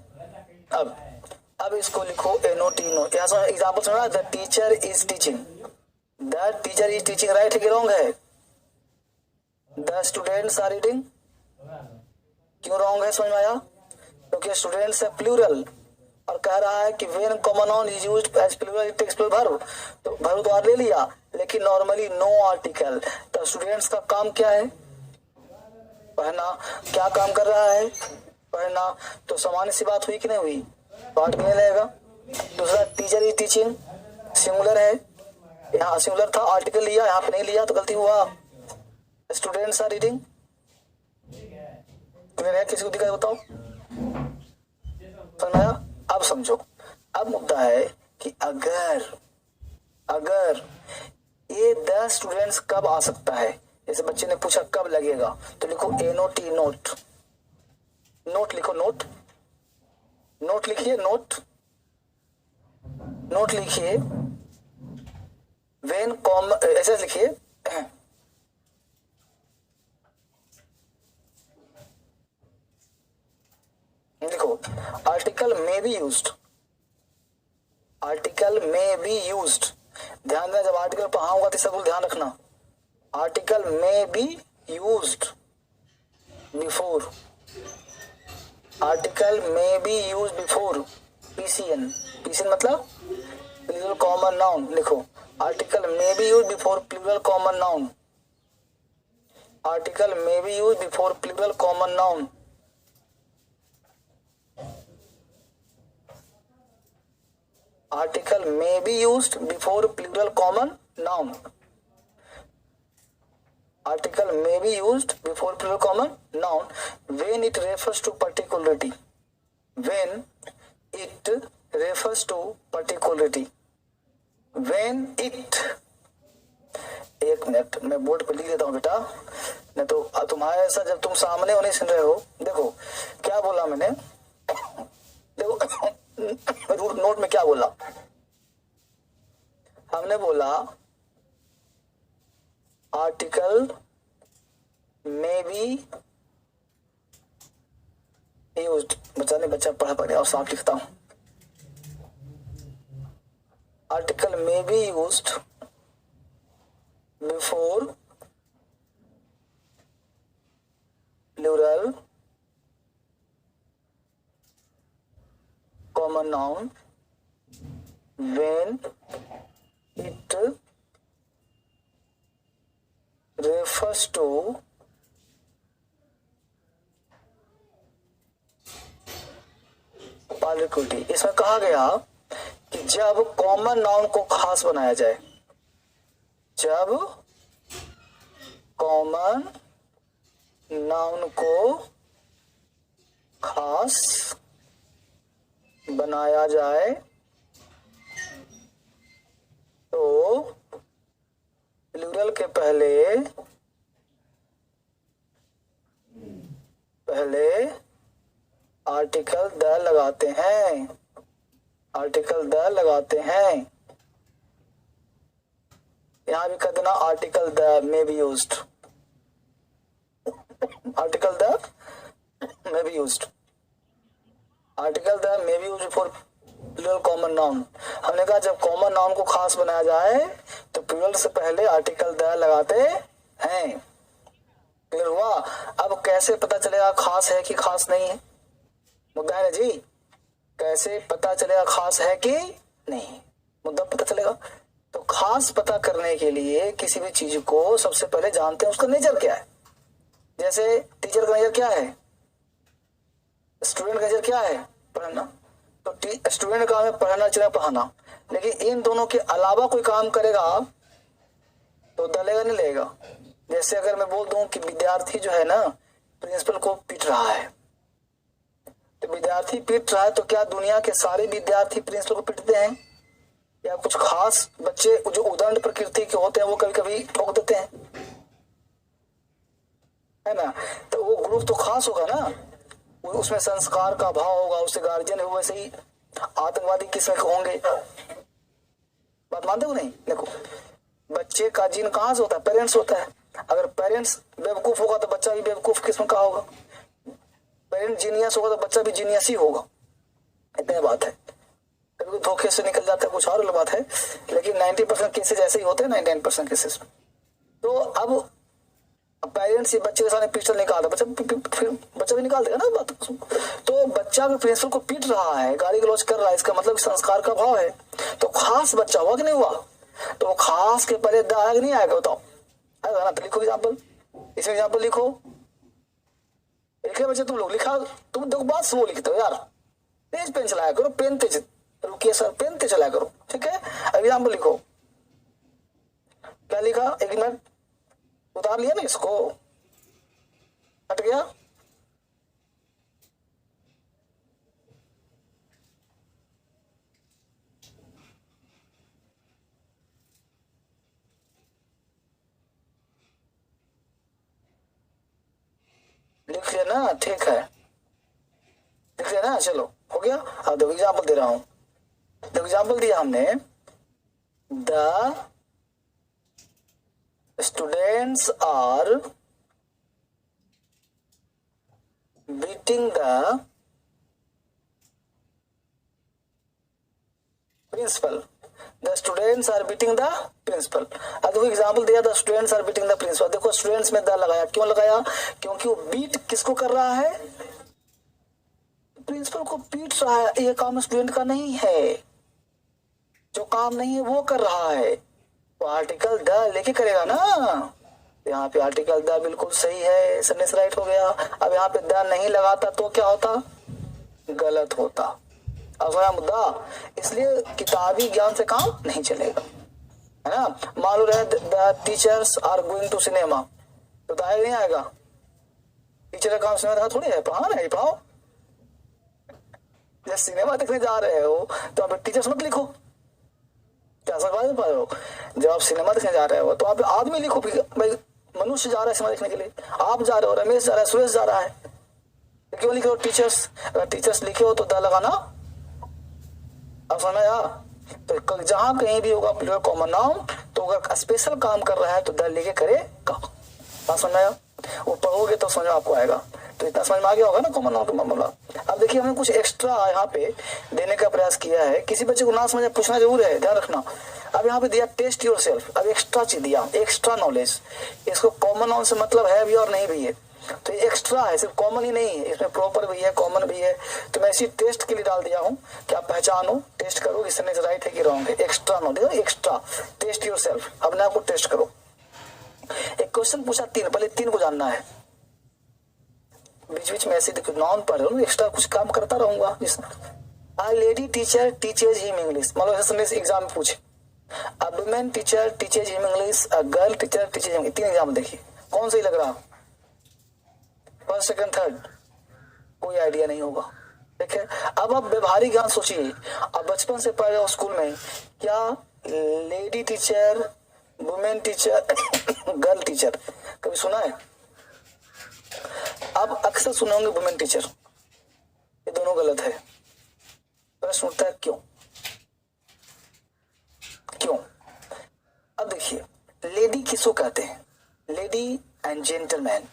अब इसको लिखो एनओटी नो। यहाँ से एग्जाम्पल सुना, the teacher is teaching, the teacher is teaching right है कि रॉन्ग है? द स्टूडेंट्स आर रीडिंग, क्यों रॉन्ग है? समझ में आया? क्योंकि स्टूडेंट्स है प्लूरल, और कह रहा है कि when common noun is used as plural it takes plural verb, तो वर्ब तो ले लिया, लेकिन नॉर्मली नो आर्टिकल। तो स्टूडेंट्स का काम क्या है? पढ़ना। क्या काम कर रहा है? पढ़ना। तो सामान्य सी बात हुई कि नहीं हुई? तो आर्टिकल नहीं लगेगा। दूसरा, टीचर इज टीचिंग सिंगुलर है, यहाँ सिंगुलर था, आर्टिकल लिया, यहाँ पे नहीं लिया तो गलती हुआ। स्टूडेंट्स आर रीडिंग, क्लियर है? किसी को दिक्कत बताओ? समझ आया? अब समझो, अब मुद्दा है कि अगर ये 10 स्टूडेंट्स कब आ सकता है, जैसे बच्चे ने पूछा कब लगेगा, तो लिखो एनओटी नोट, नोट लिखो, नोट, नोट लिखिए, नोट, नोट लिखिए, व्हेन कॉम ऐसे लिखिए, देखो article may be used, article may be used, ध्यान देना, जब आर्टिकल पढ़ाऊंगा तो सब ध्यान रखना। Article may be used before, article may be used before PCN, PCN मतलब प्लूरल कॉमन नाउन। लिखो article may be used before plural common noun, article may be used before plural common noun. Article may be used before plural common noun. Article may be used before plural common noun when it refers to particularity. When it refers to particularity. When it एक minute मैं board पे लिख देता हूँ बेटा, नहीं तो तुम्हारे ऐसा जब तुम सामने हो नहीं सुन रहे हो। देखो क्या बोला मैंने, देखो रूट नोट में क्या बोला हमने, बोला आर्टिकल में बी यूज्ड, बच्चा नहीं बच्चा पढ़ा पढ़े और साफ लिखता हूं, article may be used before plural common noun when it refers to particularity. इसमें कहा गया कि जब कॉमन नाउन को खास बनाया जाए, जब कॉमन नाउन को खास बनाया जाए तो प्लूरल के पहले आर्टिकल द लगाते हैं, आर्टिकल द लगाते हैं। यहां भी कर देना article the may be used, article the may be used, article the may be used for plural common noun. हमने कहा जब कॉमन नाउन को खास बनाया जाए तो प्लूरल से पहले आर्टिकल द लगाते हैं। क्लियर हुआ? अब कैसे पता चलेगा खास है कि खास नहीं है, मुद्दा है ना जी, कैसे पता चलेगा खास है कि नहीं, मुद्दा पता चलेगा। तो खास पता करने के लिए किसी भी चीज को सबसे पहले जानते हैं उसका नेचर क्या है। जैसे टीचर का नेचर क्या है, स्टूडेंट का नेचर क्या है, पढ़ना। तो स्टूडेंट का काम है पढ़ना, चला पढ़ाना, लेकिन इन दोनों के अलावा कोई काम करेगा तो दलेगा नहीं लेगा। जैसे अगर मैं बोल दूं कि विद्यार्थी जो है ना प्रिंसिपल को पीट रहा है, तो विद्यार्थी पीट रहा है तो क्या दुनिया के सारे विद्यार्थी प्रिंसिपल को पीटते हैं, या कुछ खास बच्चे जो उदंड प्रकृति के होते हैं वो कभी कभी ठोक देते हैं, है ना। तो वो ग्रुप तो खास होगा ना, उसमें संस्कार का भाव होगा, उससे गार्जियन है, वैसे ही आतंकवादी किसमें होंगे। बात मानते हो नहीं? देखो बच्चे का जीन कहां से होता है, पेरेंट्स होता है। अगर पेरेंट्स बेवकूफ होगा तो बच्चा भी बेवकूफ किस्म का होगा, पेरेंट्स जीनियस होगा तो बच्चा भी जीनियस ही होगा। इतनी बात है, कभी धोखे से निकल जाता है कुछ और अलग बात है, लेकिन 90% केसेस ऐसे ही होते हैं, 99% केसेस। तो अब पेरेंट्स ये बच्चे के सामने पिस्टल निकाल, बच्चा भी निकाल देगा ना बात। तो बच्चा भी प्रिंसिपल को पीट रहा है, गाली गलौज कर रहा है, इसका मतलब संस्कार का भाव है। तो खास बच्चा हुआ कि नहीं हुआ, तो खास के पहले द आएगा नहीं आएगा, बताओ आएगा ना। तो लिखो एग्जाम्पल, इसमें एग्जाम्पल लिखो, लिखे बच्चे तुम लोग, लिखा तुम देखो बात स्लो लिखते हो यार, तेज पेन चलाया करो, पेन तेज, रुकिए सर पेन तेज चलाया करो, ठीक है। एग्जाम्पल लिखो, क्या लिखा, एक मिनट उतार लिया ना, इसको हट गया। लिख लिया ना, ठीक है, लिख लिया ना, चलो हो गया। अब देखो एग्जाम्पल दे रहा हूं, देखो एग्जाम्पल दिया हमने, the students are beating the principal, the students are beating the principal। अब देखो एग्जाम्पल दिया the students are beating the principal, देखो स्टूडेंट्स में द लगाया, क्यों लगाया, क्योंकि वो बीट किसको कर रहा है, प्रिंसिपल को पीट रहा है। ये काम स्टूडेंट का नहीं है, जो काम नहीं है वो कर रहा है, तो आर्टिकल द लेके करेगा ना। यहाँ पे आर्टिकल द बिल्कुल सही है, सेंटेंस राइट हो गया। अब यहाँ पे द नहीं लगाता तो क्या होता, गलत होता। अब हमारा मुद्दा, इसलिए किताबी ज्ञान से काम नहीं चलेगा, है ना। मान लो रहे the teachers are going to cinema, तो आएगा नहीं आएगा, टीचर का काम सिनेमा थोड़ी है, पढ़ाना है, पढ़ाओ। जब सिनेमा देखने जा रहे हो तो अब टीचर्स मत लिखो, क्या समझ पा रहे हो। जब आप सिनेमा देखने जा रहे हो तो आप आदमी लिखो भाई, मनुष्य जा रहा है सिनेमा देखने के लिए, आप जा रहे हो, रमेश जा रहा है, सुरेश जा रहा है, क्यों लिखे हो टीचर्स? अगर टीचर्स लिखे हो तो द लगाना, अब समझ आया? तो जहां कहीं भी होगा प्लूरल कॉमन नाउन, तो अगर स्पेशल काम कर रहा है तो द लेके करेगा। बात समझ आया? वो पढ़ोगे तो समझ आपको आएगा। तो इतना समझ में आ गया होगा ना कॉमन नाउन का मामला। अब देखिए हमने कुछ एक्स्ट्रा यहाँ पे देने का प्रयास किया है, किसी बच्चे को ना समझे पूछना जरूर है, ध्यान रखना। अब यहाँ पे दिया टेस्ट योर सेल्फ, अब एक्स्ट्रा चीज दिया, एक्स्ट्रा नॉलेज। इसको कॉमन नाउन से मतलब है भी और नहीं भी है, तो ये एक्स्ट्रा है, सिर्फ कॉमन ही नहीं है, इसमें प्रॉपर भी है, कॉमन भी है। तो मैं इसी टेस्ट के लिए डाल दिया हूँ कि आप पहचानो, टेस्ट करो कि सेंटेंस राइट है कि रॉन्ग है। Extra knowledge, extra test yourself, अपने आप को टेस्ट करो। एक क्वेश्चन पूछा 3, पहले 3 को जानना है। बीच बीच में ऐसे देखो नॉन पढ़ रहे हो, एक्स्ट्रा कुछ काम करता रहूंगा। A lady teacher teaches him English, मतलब ऐसे एग्जाम में पूछे, a women teacher teaches him English, a girl teacher teaches him, 3 exam देखिए कौन सही लग रहा? फर्स्ट, सेकंड, थर्ड, कोई आइडिया नहीं होगा। ठीक है, अब आप व्यवहारिक ज्ञान सोचिए। अब बचपन से पढ़ रहे हो स्कूल में, क्या lady teacher, women teacher, girl teacher कभी सुना है? अब अक्सर सुने होंगे वुमेन टीचर, ये दोनों गलत है। प्रश्न उठता है क्यों? क्यों? अब देखिए लेडी किसको कहते हैं? लेडी एंड जेंटलमैन,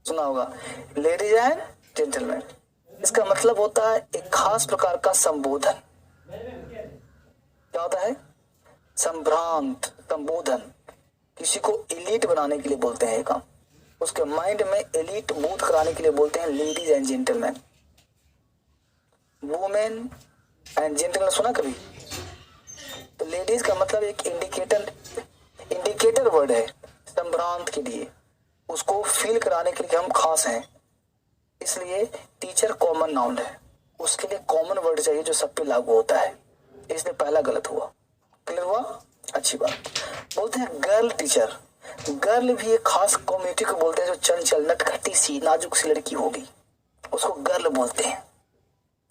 सुना होगा, लेडीज एंड जेंटलमैन। इसका मतलब होता है एक खास प्रकार का संबोधन। क्या होता है? संभ्रांत संबोधन। किसी को एलीट बनाने के लिए बोलते हैं ये काम, उसके माइंड में एलीट बूथ कराने के लिए बोलते हैं ladies and gentleman. Women and gentleman सुना कभी? तो लेडीज का मतलब एक इंडिकेटर वर्ड है संभ्रांत के लिए, उसको फील कराने के लिए कि हम खास हैं। इसलिए टीचर कॉमन नाउन है, उसके लिए कॉमन वर्ड चाहिए जो सब पे लागू होता है, इसलिए पहला गलत हुआ। क्लियर हुआ? अच्छी बात। बोलते हैं गर्ल टीचर, गर्ल भी एक खास कम्युनिटी को बोलते हैं जो चंचल, नटखटी सी, नाजुक सी लड़की होगी, उसको गर्ल बोलते हैं,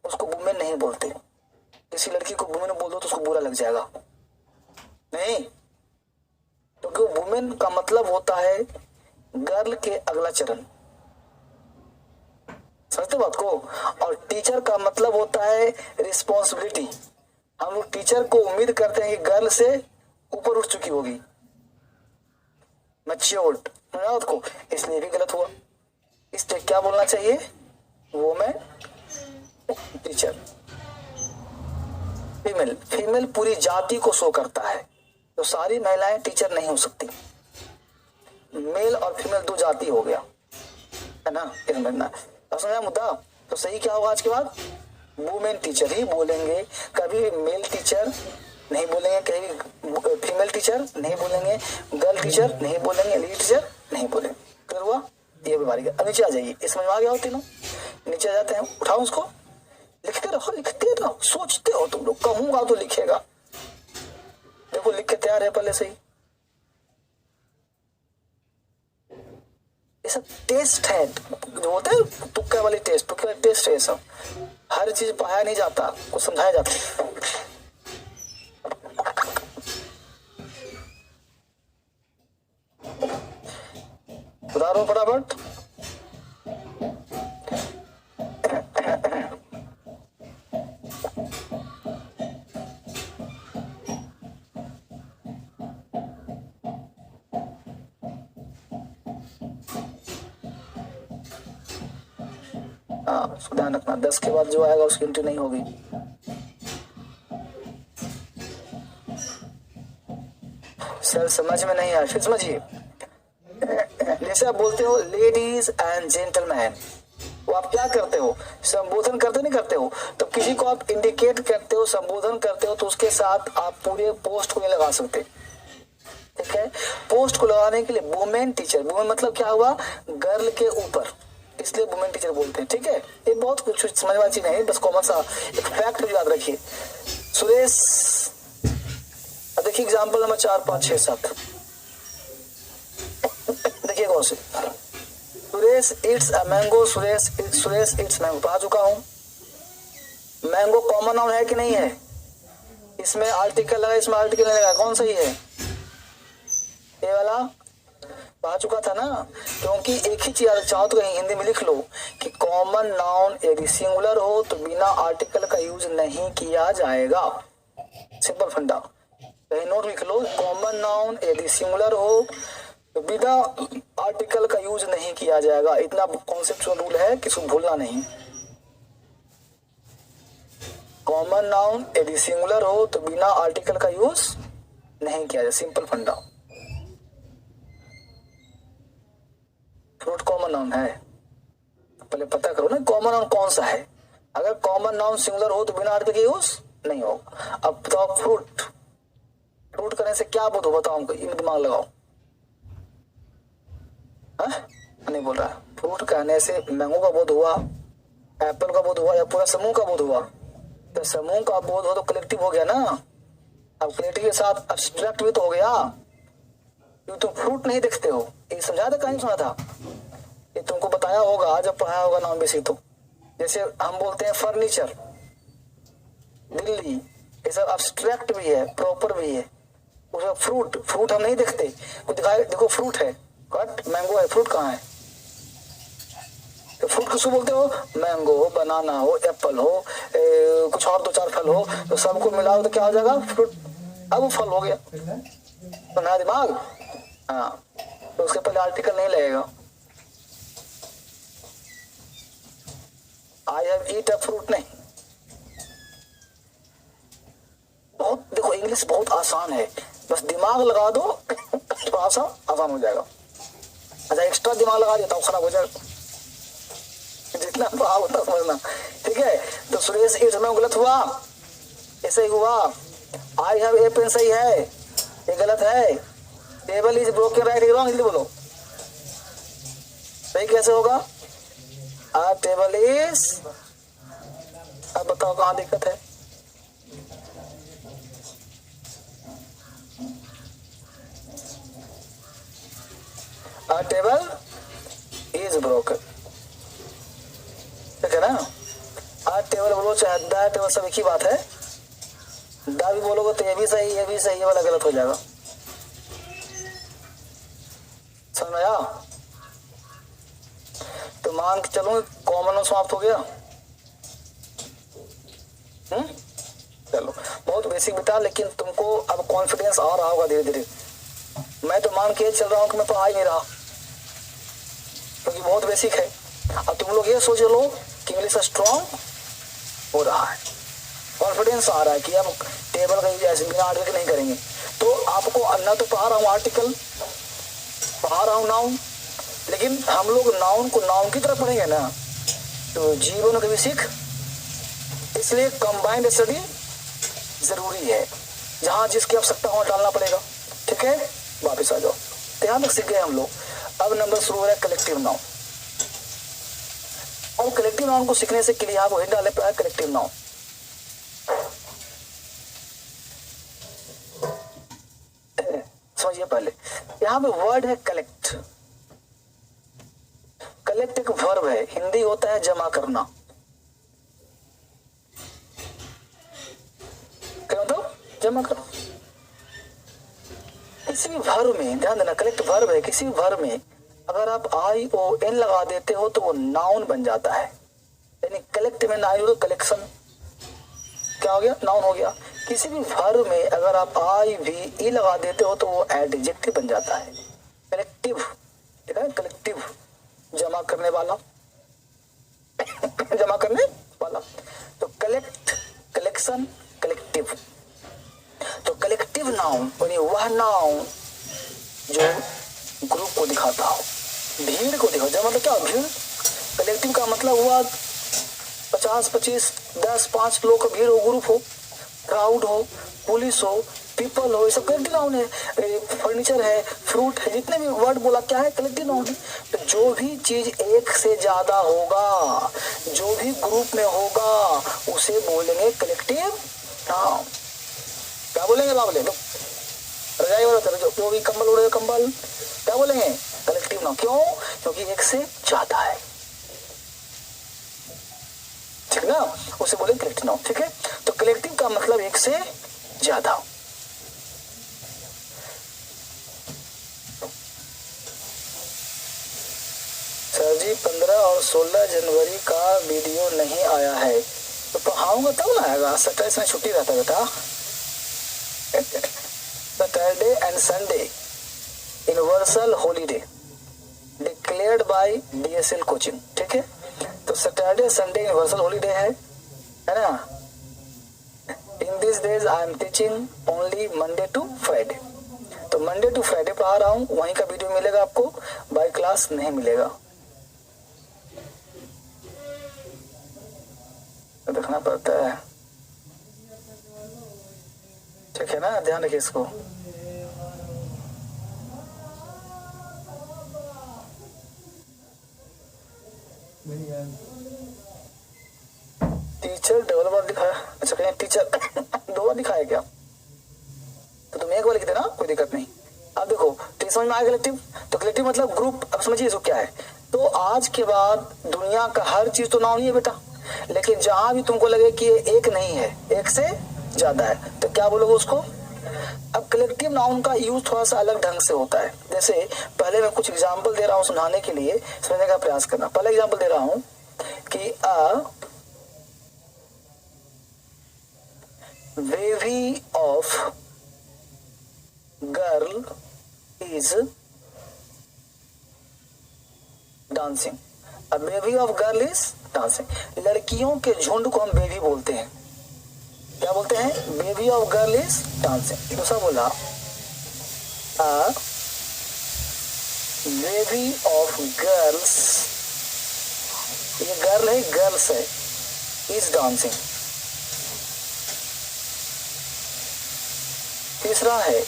उसको वुमेन नहीं बोलते। किसी लड़की को वुमेन बोल दो तो उसको बुरा लग जाएगा, नहीं, क्योंकि तो वुमेन का मतलब होता है गर्ल के अगला चरण, समझते बात को। और टीचर का मतलब होता है रिस्पॉन्सिबिलिटी। हम लोग टीचर को उम्मीद करते हैं कि गर्ल से ऊपर उठ चुकी होगी, मैच्योर्ड को, इसलिए भी गलत हुआ। इसलिए क्या बोलना चाहिए? Women teacher. फीमेल, फीमेल पूरी जाति को शो करता है, तो सारी महिलाएं टीचर नहीं हो सकती। मेल और फीमेल 2 जाति हो गया, है ना? समझना, समझा मुद्दा? तो सही क्या होगा आज के बाद? वुमेन टीचर ही बोलेंगे, कभी मेल टीचर नहीं बोलेंगे, कभी फीमेल टीचर नहीं बोलेंगे, गर्ल टीचर नहीं बोलेंगे, लेडी टीचर नहीं बोलेंगे। क्लियर हुआ? ये बीमारी का। नीचे आ जाइए, इस समझ में आ गया हो तीनों? नीचे आ जाते हैं, उठाओ उसको, लिखते रहो, सोचते हो तुम लोग, कहूंगा तो लिखेगा। देखो लिख के तैयार है पहले से ही। ये सब टेस्ट है, जो होता है तुक्का वाली टेस्ट, तुक्का वाली टेस्ट है ये सब। हर चीज पढ़ाया नहीं जाता, कुछ समझाया जाता है। सुधारो फटाफट। हाँ, ध्यान रखना 10 के बाद जो आएगा उसकी एंट्री नहीं होगी। सर समझ में नहीं आया, फिर समझिए। जैसे आप बोलते हो लेडीज एंड जेंटलमैन, वो आप क्या करते हो? संबोधन करते नहीं करते हो? तो किसी को आप इंडिकेट करते हो, संबोधन करते हो, तो उसके साथ आप पूरे पोस्ट को नहीं लगा सकते। ठीक है, पोस्ट को लगाने के लिए वुमेन टीचर, वुमेन मतलब क्या हुआ? गर्ल के ऊपर, इसलिए वुमेन टीचर बोलते हैं। ठीक है, ये बहुत कुछ समझ वाली चीज नहीं, बस कॉमन सा एक फैक्ट याद रखिए। सुरेश, देखिए एग्जाम्पल नंबर 4, 5, 6, 7, देखिए कौन से। Suresh it's a mango, Suresh it's mango, पढ़ा चुका हूं। मैंगो कॉमन नाउन है कि नहीं है? इसमें आर्टिकल लगा, इसमें आर्टिकल नहीं लगा, कौन सही है? ये वाला आ चुका था ना, क्योंकि एक ही चीज चाहो तो कहीं हिंदी में लिख लो कि कॉमन नाउन यदि सिंगुलर हो तो बिना आर्टिकल का यूज नहीं किया जाएगा। सिंपल फंडा, कहीं नोट लिख लो, कॉमन नाउन यदि सिंगुलर हो तो बिना आर्टिकल का यूज नहीं किया जाएगा। इतना कॉन्सेप्चुअल रूल है कि इसको भूलना नहीं। कॉमन नाउन यदि सिंगुलर हो तो बिना आर्टिकल का यूज नहीं किया जाए, सिंपल फंडा। फ्रूट कॉमन नाउन है, पहले पता करो ना कॉमन नाउन कौन सा है। अगर कॉमन नाउन सिंगुलर हो तो बिना आर्टिकल का यूज नहीं होगा। अब बताओ फ्रूट, फ्रूट करने से क्या बोध हो, बताओ हमको, ये दिमाग लगाओ। नहीं बोल रहा, फ्रूट कहने से मैंगो का बोध हुआ, एप्पल का बोध हुआ, या पूरा समूह का बोध हुआ? तो समूह का बोध हो तो कलेक्टिव हो गया ना। अब कलेक्टिव के साथ एब्स्ट्रैक्ट भी तो हो गया। क्योंकि तुम फ्रूट नहीं देखते हो, ये समझा था, कहीं सुना था, ये तुमको बताया होगा जब पढ़ाया होगा नॉन बेसिक। तो जैसे हम बोलते हैं फर्नीचर, दिल्ली, ये सब एब्स्ट्रैक्ट भी है, प्रॉपर भी है। उसका फ्रूट, फ्रूट हम नहीं देखते, वो दिखाए, देखो फ्रूट है, कट मैंगो है, फ्रूट कहाँ है? तो फ्रूट किसको बोलते हो? मैंगो हो, बनाना हो, एप्पल हो, कुछ और दो चार फल हो, तो सबको मिलाओ तो क्या हो जाएगा? फ्रूट। अब वो फल हो गया। तो नया दिमाग, हाँ, तो उसके पहले आर्टिकल नहीं लगेगा। I have eat a fruit नहीं। बहुत देखो, इंग्लिश बहुत आसान है, बस दिमाग लगा दो थोड़ा सा आसान हो जाएगा। अच्छा, एक्स्ट्रा दिमाग लगा देता हूँ, खराब हो जाएगा। जितना भाव उतना समझना, ठीक है? तो सुरेश इट्स में गलत हुआ, ऐसे ही हुआ। आई हैव ए पेन सही है, ये गलत है। Table is broken right wrong, जल्दी बोलो, सही कैसे होगा? आ टेबल इज, अब बताओ कहाँ दिक्कत है? आ टेबल इज ब्रोकन, ठीक है ना? आ टेबल बोलो चाहे द टेबल, सब एक ही बात है। द भी बोलोगे तो ये भी सही, ये भी सही, ये वाला गलत हो जाएगा। समझ में आया? तो मान के चलो कॉमन समाप्त हो गया। चलो, बहुत बेसिक बेटा, लेकिन तुमको अब कॉन्फिडेंस आ रहा होगा धीरे धीरे। मैं तो मान के चल रहा हूँ कि मैं पढ़ा ही नहीं रहा, क्योंकि बहुत बेसिक है। अब तुम लोग ये सोच लो कि इंग्लिश स्ट्रॉन्ग हो रहा है, कॉन्फिडेंस आ रहा है कि अब टेबल का यूज ऐसे बिना आर्टिकल नहीं करेंगे। तो आपको अन्ना तो पढ़ा रहा हूँ आर्टिकल, पढ़ा रहा हूँ नाउन, लेकिन हम लोग नाउन को नाउन की तरफ पढ़ेंगे ना, तो जीवन कभी सीख। इसलिए कंबाइंड स्टडी जरूरी है, जहां जिसकी आवश्यकता हो डालना पड़ेगा, ठीक है? वापिस आ जाओ, ध्यान तक सीख गए हम लोग। अब नंबर शुरू हो रहा है कलेक्टिव नाउन। और कलेक्टिव नाउन को सीखने से के लिए आप वही डाले पे कलेक्टिव नाउन। समझिए पहले, यहाँ पे वर्ड है कलेक्ट। कलेक्ट एक वर्ब है, हिंदी होता है जमा करना। क्या मतलब? जमा करना। किसी भी वर्ब में ध्यान देना, कलेक्ट वर्ब है, किसी भी वर्ब में अगर आप ION लगा देते हो तो वो नाउन बन जाता है। यानी कलेक्ट में ना हो, कलेक्शन क्या हो गया? नाउन हो गया। किसी भी वर्ब में अगर आप IVE लगा देते हो तो वो एडजेक्टिव बन जाता है। कलेक्टिव, ठीक है? कलेक्टिव, जमा करने वाला जमा करने वाला। तो कलेक्ट, कलेक्शन, कलेक्टिव। तो कलेक्टिव नाउन वह नाउन जो ग्रुप को दिखाता हो, भीड़ को दिखाओ। जब मतलब क्या भीड़, कलेक्टिव का मतलब हुआ 50, 25, 10, 5 लोग का भीड़ हो, ग्रुप हो, क्राउड हो, पुलिस हो, पीपल हो, ये सब कलेक्टिव नाउन है। फर्नीचर है, फ्रूट है, जितने भी वर्ड बोला क्या है? कलेक्टिव नाउन है। तो जो भी चीज एक से ज्यादा होगा, जो भी ग्रुप में होगा, उसे बोलेंगे कलेक्टिव नाउन। क्या बोलेंगे? ना बोले रजाई वाला, जो भी कंबल उड़े कंबल, क्या बोलेंगे? Collective noun. क्यों? क्योंकि एक से ज्यादा है, ठीक ना? उसे बोले कलेक्टिव नाउन, ठीक है? तो कलेक्टिव का मतलब एक से ज्यादा। 16 जनवरी का वीडियो नहीं आया है तो पढ़ाऊंगा तब ना आएगा। सैटरडे में छुट्टी रहता है बेटा। Saturday and Sunday universal holiday declared by DSL coaching, ठीक है। तो सैटरडे संडे यूनिवर्सल हॉलीडे है ना। In this days I am teaching only Monday to Friday. तो मंडे टू फ्राइडे पढ़ा रहा हूँ, वहीं का वीडियो मिलेगा आपको, बाय क्लास नहीं मिलेगा। तो देखना पड़ता है, ठीक है ना, ध्यान रखिए इसको। टीचर डबल बार दिखाया, अच्छा कहीं टीचर 2 बार दिखाया क्या? तो तुम 1 बार लिख देना, कोई दिक्कत नहीं। अब देखो तो समझ में आ गया कलेक्टिव। तो कलेक्टिव मतलब ग्रुप। अब समझिए इसको क्या है। तो आज के बाद दुनिया का हर चीज तो नाउन ही है बेटा, लेकिन जहां भी तुमको लगे कि ये एक नहीं है, एक से ज्यादा है, तो क्या बोलोगे उसको। अब कलेक्टिव नाउन का यूज थोड़ा सा अलग ढंग से होता है। जैसे पहले मैं कुछ एग्जाम्पल दे रहा हूँ समझाने के लिए, समझने का प्रयास करना। पहले एग्जाम्पल दे रहा हूँ कि a baby of girl is dancing. अब baby of girl is dancing. लड़कियों के झुंड को हम बेबी बोलते हैं। क्या बोलते हैं? Baby of girl is dancing. दूसरा बोला अ बेबी ऑफ गर्ल्स, ये गर्ल है, गर्ल्स है, इज डांसिंग। तीसरा है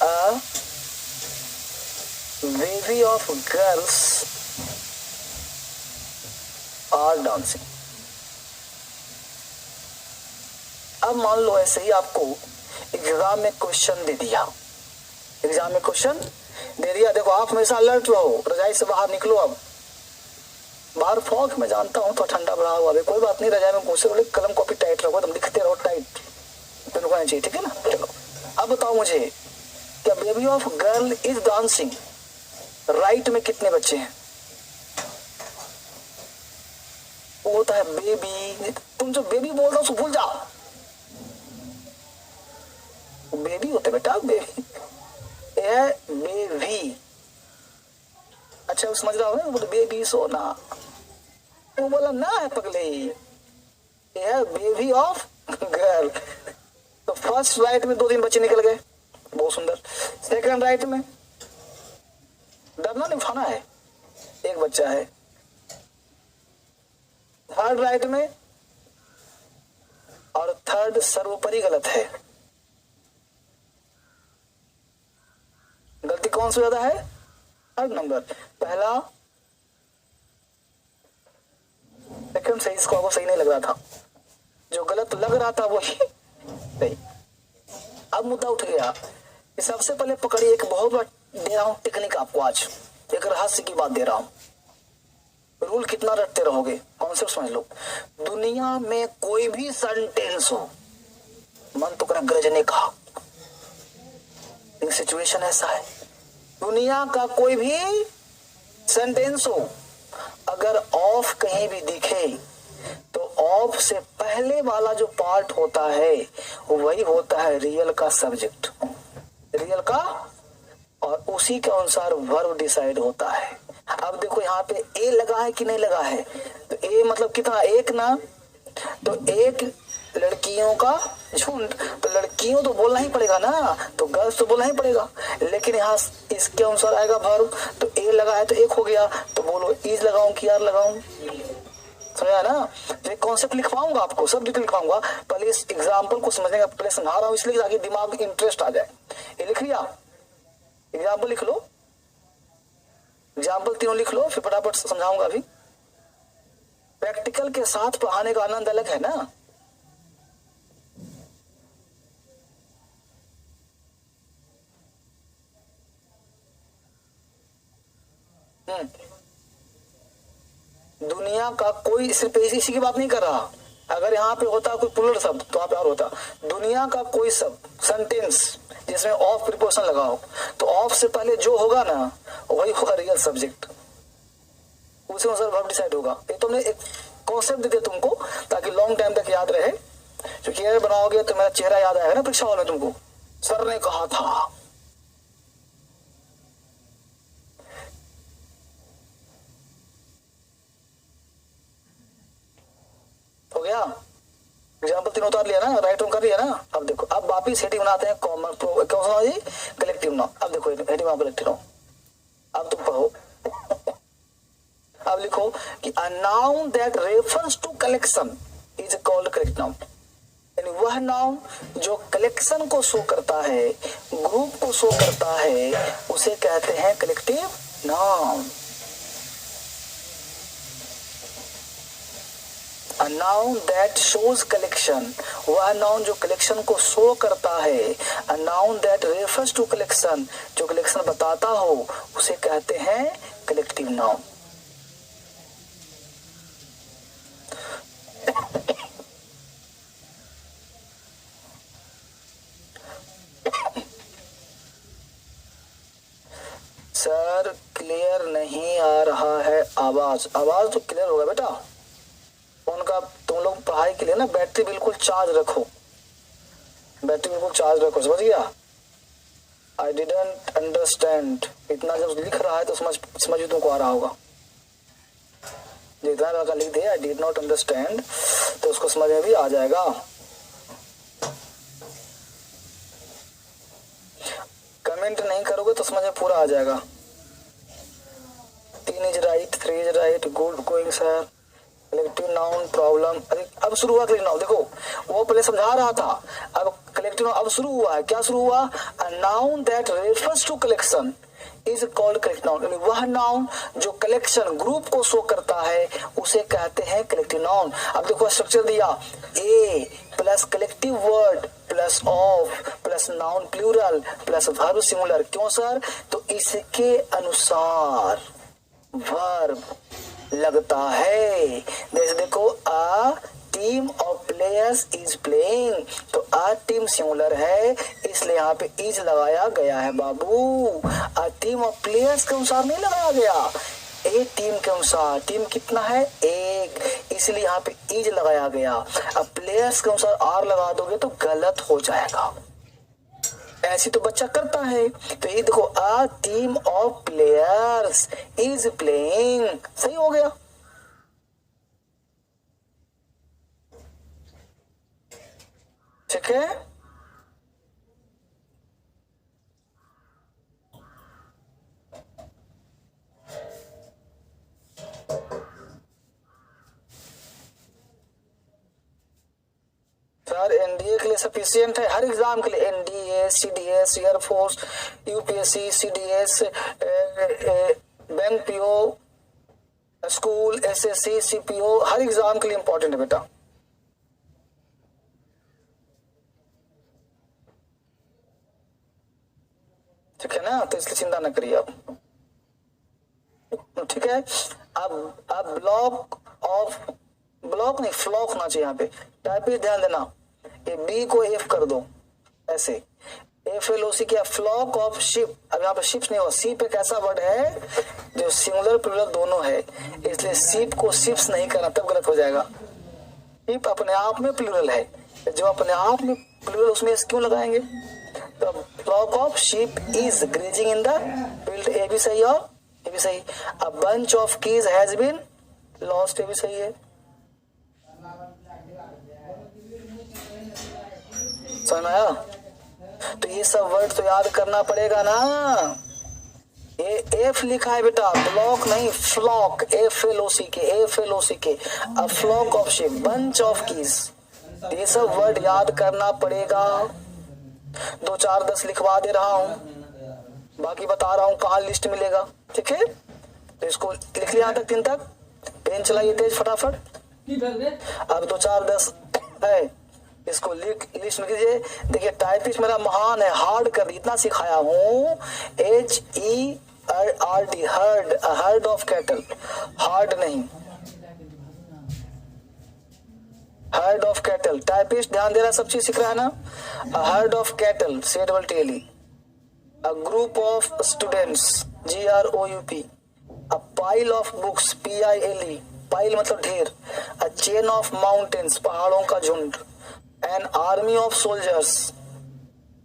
a baby of girls are dancing. अब मान लो ऐसे ही आपको एग्जाम में क्वेश्चन दे दिया, एग्जाम में क्वेश्चन दे दिया। देखो आप हमेशा अलर्ट रहो, रजाई से बाहर निकलो। अब बाहर फॉग मैं जानता हूँ तो ठंडा बढ़ा हुआ है, कोई बात नहीं, रजाई में घुसे बोले, कलम कॉपी टाइट रखो, तुम लिखते रहो टाइट, पेन होना चाहिए, ठीक है ना। चलो अब बताओ मुझे, क्या baby of girl is dancing right में कितने बच्चे हैं? वो होता है बेबी। तुम जो बेबी बोल रहे हो उसको भूल जाओ, बेबी होते बेटा, बेबी है, बेबी। अच्छा वो समझ रहा हो ना, बोले बेबी सोना, वो बोला ना है पगले, ये है बेबी ऑफ गर्ल। तो फर्स्ट राइट में 2-3 बच्चे निकल गए, बहुत सुंदर। सेकंड राइट में डरना नहीं, उठाना है, 1 बच्चा है। थर्ड राइट में, और थर्ड सर्वोपरि गलत है। गलती कौन सा ज्यादा है? Third number. पहला सेकंड सही, इसको आपको सही नहीं लग रहा था, जो गलत लग रहा था वो ही सही। अब मुद्दा उठ गया कि सबसे पहले पकड़िए, एक बहुत बड़ा दे रहा हूं टेक्निक आपको, आज एक रहस्य की बात दे रहा हूं। रूल कितना रटते रहोगे, कॉन्सेप्ट समझ लो। दुनिया में कोई भी सेंटेंस हो, मन तो करा गरजने का, सिचुएशन ऐसा है, दुनिया का कोई भी सेंटेंस हो, अगर ऑफ कहीं भी दिखे तो ऑफ से पहले वाला जो पार्ट होता है वही होता है रियल का सब्जेक्ट, रियल का, और उसी के अनुसार वर्ब डिसाइड होता है। अब देखो यहाँ पे ए लगा है कि नहीं लगा है, तो ए मतलब कितना, एक ना, तो एक लड़कियों का झुंड, तो लड़कियों तो बोलना ही पड़ेगा ना, तो गर्ल्स तो बोलना ही पड़ेगा, लेकिन यहाँ इसके अनुसार आएगा वर्ब। तो ए लगा है तो एक हो गया, तो बोलो इज लगाऊं कि आर लगाऊं, समझा ना। तो कॉन्सेप्ट लिख पाऊंगा, आपको सब डिटेल लिखवाऊंगा, पहले इस एग्जाम्पल को समझने का पहले समझा रहा हूँ, इसलिए ताकि दिमाग में इंटरेस्ट आ जाए। ये लिख लिया, एग्जाम्पल लिख लो, एग्जाम्पल 3 लिख लो, फिर फटाफट समझाऊंगा। अभी प्रैक्टिकल के साथ पढ़ाने का आनंद अलग है ना। दुनिया का कोई, सिर्फ इसी की बात नहीं कर रहा, अगर यहाँ पे होता कोई प्लूरल शब्द तो आप और होता, दुनिया का कोई शब्द सेंटेंस जिसमें ऑफ प्रीपोजिशन लगा हो, तो ऑफ से पहले जो होगा ना वही होगा रियल सब्जेक्ट। उसी अनुसार वर्ब डिसाइड होगा। ये तुमने एक कॉन्सेप्ट दे दिया तुमको ताकि लॉन्ग टाइम तक याद रहे। क्योंकि ये बनाओगे तो मेरा चेहरा याद आएगा ना परीक्षा हॉल में तुमको, सर ने कहा था। हो गया, एग्जाम्पल 3 उतार लिया ना, राइट कर लिया ना। अब देखो, अब वापिस हेडिंग बनाते हैं कॉमन कलेक्टिव नाउन। अब देखो हेडिंग कलेक्टिव नाउन, अब तुम पढ़ो। अब लिखो कि a noun that refers to collection is called collective noun. यानी वह नाउन जो कलेक्शन को शो करता है, ग्रुप को शो करता है, उसे कहते हैं collective noun. A noun that shows collection, वह नाउन जो कलेक्शन को शो करता है। A noun that refers to collection, जो कलेक्शन बताता हो, उसे कहते हैं कलेक्टिव नाउन। सर क्लियर नहीं आ रहा है आवाज। आवाज तो क्लियर होगा बेटा। फोन का तुम लोग पढ़ाई के लिए ना बैटरी बिल्कुल चार्ज रखो, बैटरी बिल्कुल चार्ज रखो, समझ गया। आई डिडंट अंडरस्टैंड, इतना जब लिख रहा है तो समझ तुमको आ रहा होगा। जितना लड़का लिख दे आई डिड नॉट अंडरस्टैंड तो उसको समझ में भी आ जाएगा। कमेंट नहीं करोगे तो समझ में पूरा आ जाएगा। 3 is right, 3 is right, good going sir. Collective noun problem, अरे अब शुरू हुआ कलेक्टिव नाउन। देखो वो पहले समझा रहा था, अब कलेक्टिव नाउन अब शुरू हुआ है। क्या शुरू हुआ? A noun that refers to collection is called collective noun. वह नाउन जो कलेक्शन ग्रुप को शो करता है उसे कहते हैं कलेक्टिव नाउन। अब देखो स्ट्रक्चर दिया, a plus collective word plus of plus noun plural plus verb singular. क्यों सर? तो इसके अनुसार वर्ब लगता है। जैसे देखो a team of players is playing, तो अ टीम सिंगुलर है इसलिए यहाँ पे इज लगाया गया है बाबू। अ टीम ऑफ प्लेयर्स के अनुसार नहीं लगाया गया, ए टीम के अनुसार। टीम कितना है? एक, इसलिए यहाँ पे इज लगाया गया। अब प्लेयर्स के अनुसार आर लगा दोगे तो गलत हो जाएगा। ऐसी तो बच्चा करता है। तो ये देखो a team of players is playing, सही हो गया। ठीक है, सर एनडीए के लिए सफिशिएंट है, हर एग्जाम के लिए। NDA, CDS, air force, UPSC, CDS, bank PO, school, SSC, CPO, हर एग्जाम के लिए इंपॉर्टेंट है बेटा। ठीक है ना, तो इसकी चिंता न करिए आप। ठीक है, अब ब्लॉक नहीं फ्लॉक होना चाहिए यहाँ पे। टाइपिस्ट ध्यान देना, ये बी को एफ कर दो ऐसे, एफ एल ओ सी क्या, फ्लॉक ऑफ शिप। अब यहाँ पे शिप्स नहीं हो, शिप एक ऐसा वर्ड है जो सिंगुलर प्लूरल दोनों है, इसलिए शिप को शिप्स नहीं करना, तब गलत हो जाएगा। शिप अपने आप में प्लूरल है, जो अपने आप में प्लूरल उसमें एस क्यों लगाएंगे? तो flock of ship is grazing in the field, A भी सही और ये भी सही। A bunch of keys has been lost, ये भी सही है। समझ में आया? तो ये सब वर्ड तो याद करना पड़ेगा ना। ये एफ लिखा है बेटा, ब्लॉक नहीं flock, F L O C K, F L O C K. A flock of ship, bunch of keys, ये सब वर्ड याद करना पड़ेगा। 2 4 10 लिखवा दे रहा हूं, बाकी बता रहा हूं कहाँ लिस्ट मिलेगा। ठीक है, तो इसको लिख लिया यहाँ तक 3 तक। पेन चलाइए तेज फटाफट। अब 2 4 10 है, इसको लिस्ट में कीजिए। देखिए टाइपिस्ट मेरा महान है, हार्ड कर इतना सिखाया हूँ। HERD, heard, heard of cattle, hard नहीं, हर्ड ऑफ कैटल। टाइपिस्ट ध्यान दे रहा है, सब चीज सीख रहा है ना। Heard of cattle, CATTLE। A group of students, GROUP। A pile of books, PILE, pile मतलब ढेर, अ चेन ऑफ माउंटेन्स, पहाड़ों का झुंड, an army of soldiers,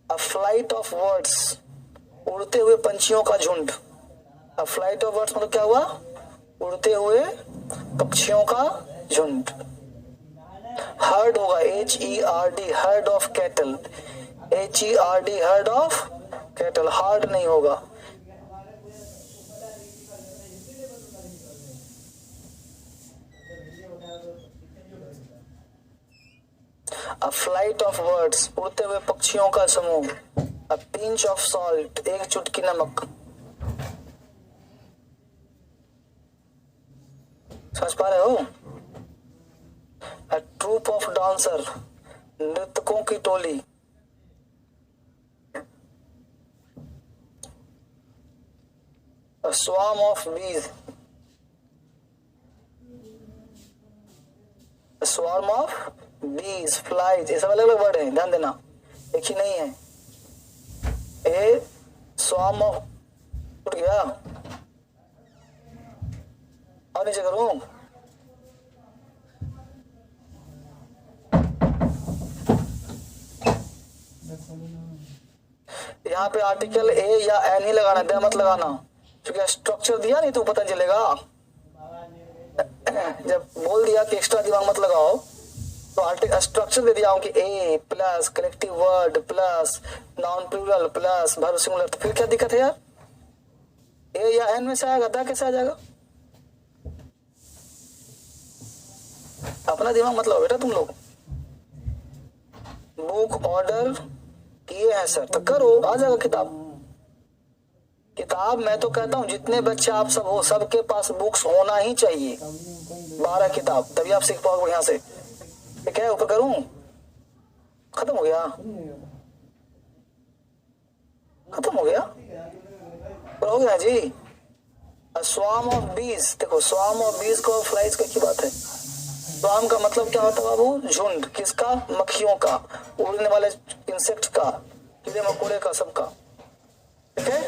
a flight of words, उड़ते हुए पंछियों का झुंड। अ फ्लाइट ऑफ वर्ड्स मतलब क्या हुआ, उड़ते हुए पक्षियों का झुंड। हर्ड होगा HERD, heard of cattle, HERD, heard of cattle, hard नहीं होगा। अ फ्लाइट ऑफ वर्ड्स, उड़ते हुए पक्षियों का समूह। अ पिंच ऑफ सॉल्ट, एक चुटकी नमक। समझ पा रहे हो? अ ट्रूप ऑफ डांसर, नृतकों की टोली। अ स्वार्म ऑफ बीज, स्वार्म ऑफ बीज, फ्लाइज, ये सब अलग अलग वर्ड है, ध्यान देना, एक ही नहीं है। ए स्वार्म ऑफ, टूट गया और नीचे करूं, यहाँ पे आर्टिकल ए या एन ही लगाना, दे मत लगाना, क्योंकि स्ट्रक्चर दिया नहीं तो पता चलेगा। जब बोल दिया कि एक्स्ट्रा दिमाग मत लगाओ तो आर्टिकल स्ट्रक्चर दे दिया हूं कि a plus collective word plus noun plural plus verb singular, तो फिर क्या दिक्कत है यार? ए या एन में से आएगा, दा कैसे आ जाएगा? अपना दिमाग मत लगाओ बेटा तुम लोग। बुक ऑर्डर किए हैं सर, तो करो, आ जाएगा किताब। किताब मैं तो कहता हूँ जितने बच्चे आप सब हो सबके पास बुक्स होना ही चाहिए, 12 किताब, तभी आप सीख पाओगे बढ़िया से। ठीक है, ऊपर करूं, खत्म हो गया, खत्म हो गया, हो गया जी। स्वार्म ऑफ बीज, देखो स्वार्म ऑफ बीज को फ्लाइज का की बात है। स्वार्म का मतलब क्या होता है बाबू? झुंड, किसका? मक्खियों का, उड़ने वाले इंसेक्ट का, कीड़े मकोड़े का, सबका। ठीक है,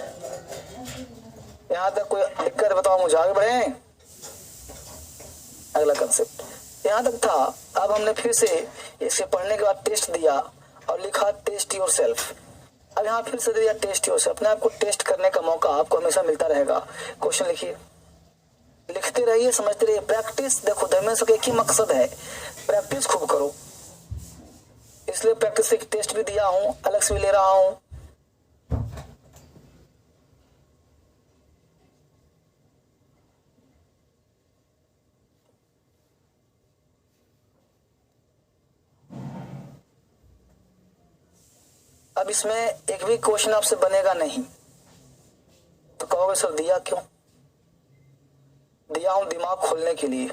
यहाँ तक कोई दिक्कत बताओ मुझे, आगे बढ़े। अगला कंसेप्ट यहाँ तक था। अब हमने फिर से इसे पढ़ने के बाद टेस्ट दिया और लिखा टेस्ट योरसेल्फ। अब यहाँ फिर से दिया टेस्ट योरसेल्फ, अपने आप को टेस्ट करने का मौका आपको हमेशा मिलता रहेगा। क्वेश्चन लिखिए, लिखते रहिए, समझते रहिए, प्रैक्टिस। देखो धर्मेंद्र का एक ही मकसद है, प्रैक्टिस खूब करो, इसलिए प्रैक्टिस के टेस्ट भी दिया हूं, अलग से भी ले रहा हूं। अब इसमें एक भी क्वेश्चन आपसे बनेगा नहीं तो कहोगे सर दिया क्यों? दिया हूं दिमाग खोलने के लिए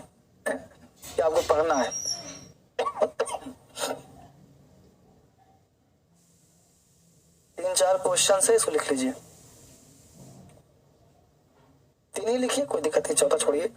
कि आपको पढ़ना है। 3-4 क्वेश्चन है, इसको लिख लीजिए। 3 ही लिखिए, कोई दिक्कत नहीं, चौथा छोड़िए।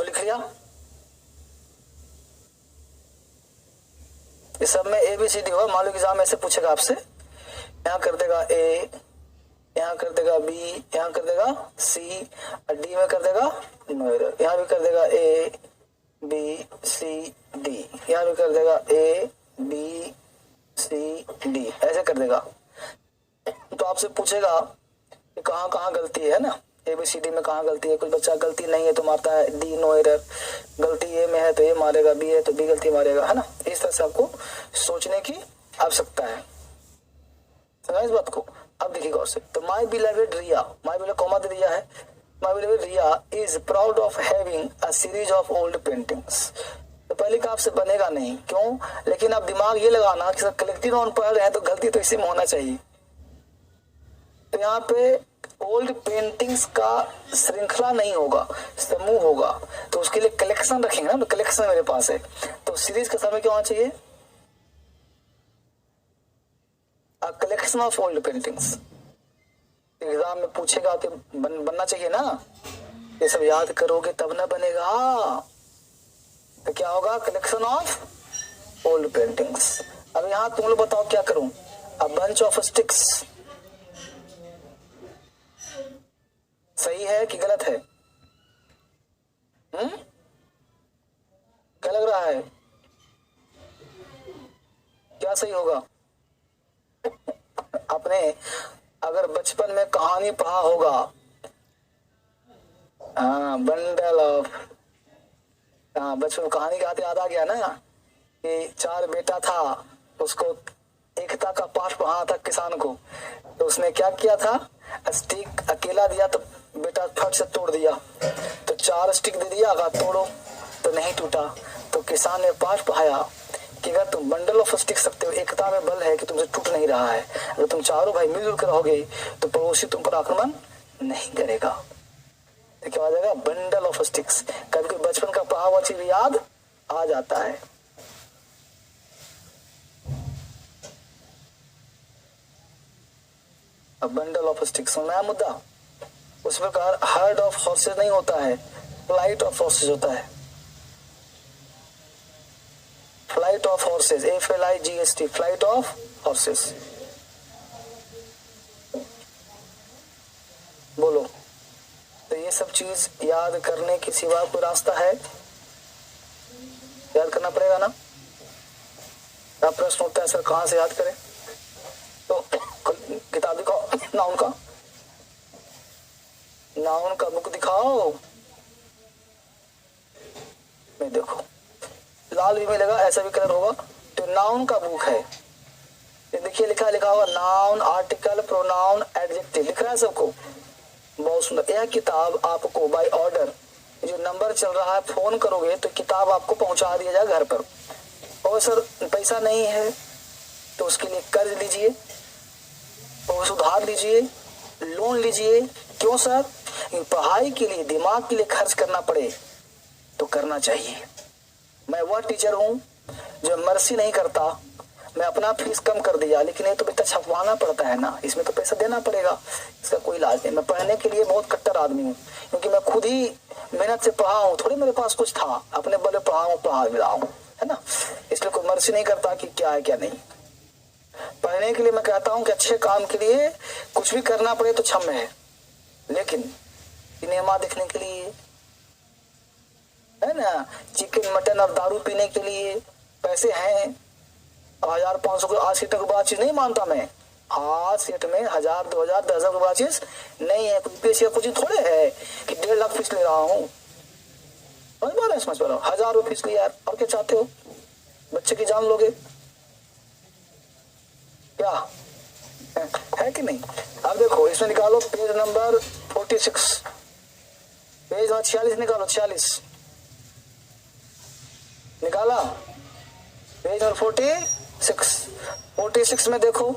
लिख लिया? इस सब में ABCD होगा। मान लो एग्जाम ऐसे पूछेगा आपसे, यहाँ कर देगा A, यहाँ कर देगा B, यहाँ कर देगा C, और D में कर देगा नो एरर। यहाँ भी कर देगा A B C D, यहाँ भी कर देगा A B C D, ऐसे कर देगा। तो आपसे पूछेगा कि कहाँ कहाँ गलती है ना, ABCD में कहाँ गलती है। कुछ बच्चा गलती नहीं है तो मारता है D नो एरर, गलती A में है तो A मारेगा, B है तो B गलती मारेगा, है ना। इस तरह से आपको सोचने की आवश्यकता है, समझा इस बात को। अब देखिए गौर से, तो my beloved Riya, my beloved comma दे दिया है, my beloved Riya is proud of having a series of old paintings. तो पहले का आपसे बनेगा नहीं, क्यों? लेकिन आप दिमाग ये लगाना कि सर कलेक्टिव नाउन पढ़ रहे हैं तो गलती तो इसी में होना चाहिए। तो यहाँ पे ओल्ड पेंटिंग्स का श्रृंखला नहीं होगा, समूह होगा, तो उसके लिए कलेक्शन रखेंगे ना, कलेक्शन मेरे पास है, तो सीरीज का समय क्या होना चाहिए, a collection of old paintings. Exam में पूछेगा कि बनना चाहिए ना, ये सब याद करोगे तब ना बनेगा। तो क्या होगा, कलेक्शन ऑफ ओल्ड पेंटिंग्स। अब यहाँ तुम लोग बताओ क्या करूं, अ बंच ऑफ स्टिक्स सही है कि गलत है? क्या लग रहा है, क्या सही होगा? आपने अगर बचपन में कहानी पढ़ा होगा, हाँ बंडल ऑफ, हाँ बचपन में कहानी का याद आ गया ना कि 4 बेटा था, उसको एकता का पाठ पढ़ाना था किसान को, तो उसने क्या किया था, स्टिक अकेला दिया तो बेटा फट से तोड़ दिया, तो 4 स्टिक दे दिया, अगर तोड़ो तो नहीं टूटा। तो किसान ने पाठ पढ़ाया कि अगर तुम बंडल ऑफ स्टिक सकते हो, एकता में बल है कि तुमसे टूट नहीं रहा है, अगर तुम चारों भाई मिलजुल कर रहोगे तो पड़ोसी तुम पर आक्रमण नहीं करेगा। तो क्या हो जाएगा, बंडल ऑफ स्टिक्स। कभी कोई बचपन का पढ़ा हुआ चीज याद आ जाता है। अब बंडल ऑफ स्टिक्स नया मुद्दा। उस प्रकार हर्ड ऑफ हॉर्सेस नहीं होता है, फ्लाइट ऑफ हॉर्सेस होता है, flight of horses, FLIGHT, flight of horses. बोलो, तो ये सब चीज याद करने के सिवा कोई रास्ता है? याद करना पड़ेगा ना। अब प्रश्न उठता है, सर कहां से याद करें? तो किताब दिखाओ, नाउन का बुक दिखाओ। मैं देखो लाल भी मिलेगा, ऐसा भी कलर होगा, तो नाउन का बुक है। ये देखिए लिखा होगा नाउन, आर्टिकल, प्रोनाउन, एडजेक्टिव, लिख रहा है सबको, बहुत सुंदर। यह किताब आपको बाय ऑर्डर, जो नंबर चल रहा है, फोन करोगे तो किताब आपको पहुंचा दिया जाएगा घर पर। और सर पैसा नहीं है तो उसके लिए कर्ज लीजिए और उधार लीजिए, लोन लीजिए। क्यों सर? पढ़ाई के लिए, दिमाग के लिए खर्च करना पड़े तो करना चाहिए। मैं वह टीचर हूँ जो मर्सी नहीं करता, मैं अपना फीस कम कर दिया, लेकिन ये तो बेटा छपवाना पड़ता है ना, इसमें तो पैसा देना पड़ेगा, इसका कोई इलाज नहीं। मैं पढ़ने के लिए बहुत कट्टर आदमी हूँ, क्योंकि मैं खुद ही मेहनत से पढ़ा हूँ, थोड़ी मेरे पास कुछ था, अपने बले पढ़ा मिला हूँ, है ना। इसलिए कोई मर्सी नहीं करता कि क्या है क्या नहीं। पढ़ने के लिए मैं कहता हूँ कि अच्छे काम के लिए कुछ भी करना पड़े तो क्षम्य है, लेकिन सिनेमा देखने के लिए, है ना, चिकन मटन और दारू पीने के लिए पैसे हैं। 1500 को आज सीट बड़ा चीज नहीं मानता मैं, आज सीट में 1000, 2000, 10,000 बड़ा चीज नहीं है। कोई पैसे कुछ थोड़े है कि 1.5 लाख फीस ले रहा हूँ, समझ पा रहे हैं? समझ पा रहा हूँ, 1000 रुपये फीस को यार, और क्या चाहते हो? बच्चे की जान लोगे क्या? है कि नहीं? अब देखो इसमें निकालो पेज नंबर 46, पेज नंबर 46 निकालो, 46 निकाला, पेज नंबर 46 में देखो,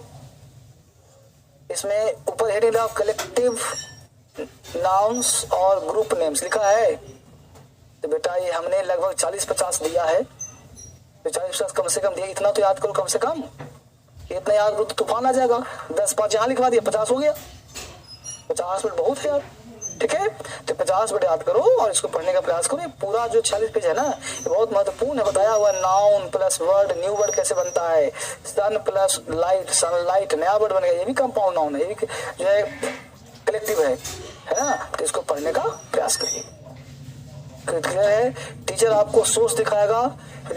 इसमें ऊपर हेडिंग लगा कलेक्टिव नाउन्स और ग्रुप नेम्स लिखा है। तो बेटा ये हमने लगभग 40-50 दिया है, तो 40-50 कम से कम दिया, इतना तो याद करो कम से कम। इतना याद करो तो तूफान आ जाएगा। 10-5 यहाँ लिखवा दिया, 50 हो गया। 50 मिनट बहुत है यार, ठीक है। तो 50 मिनट याद करो और इसको पढ़ने का प्रयास करो। ये पूरा जो 46 पेज है ना, ये बहुत महत्वपूर्ण है। बताया हुआ noun plus word, new word कैसे बनता है, सन प्लस लाइट, सनलाइट नया वर्ड बन गया, ये भी कंपाउंड नाउन है, ये भी जो है कलेक्टिव है ना। तो इसको पढ़ने का प्रयास करिए। क्लियर है? टीचर आपको सोर्स दिखाएगा,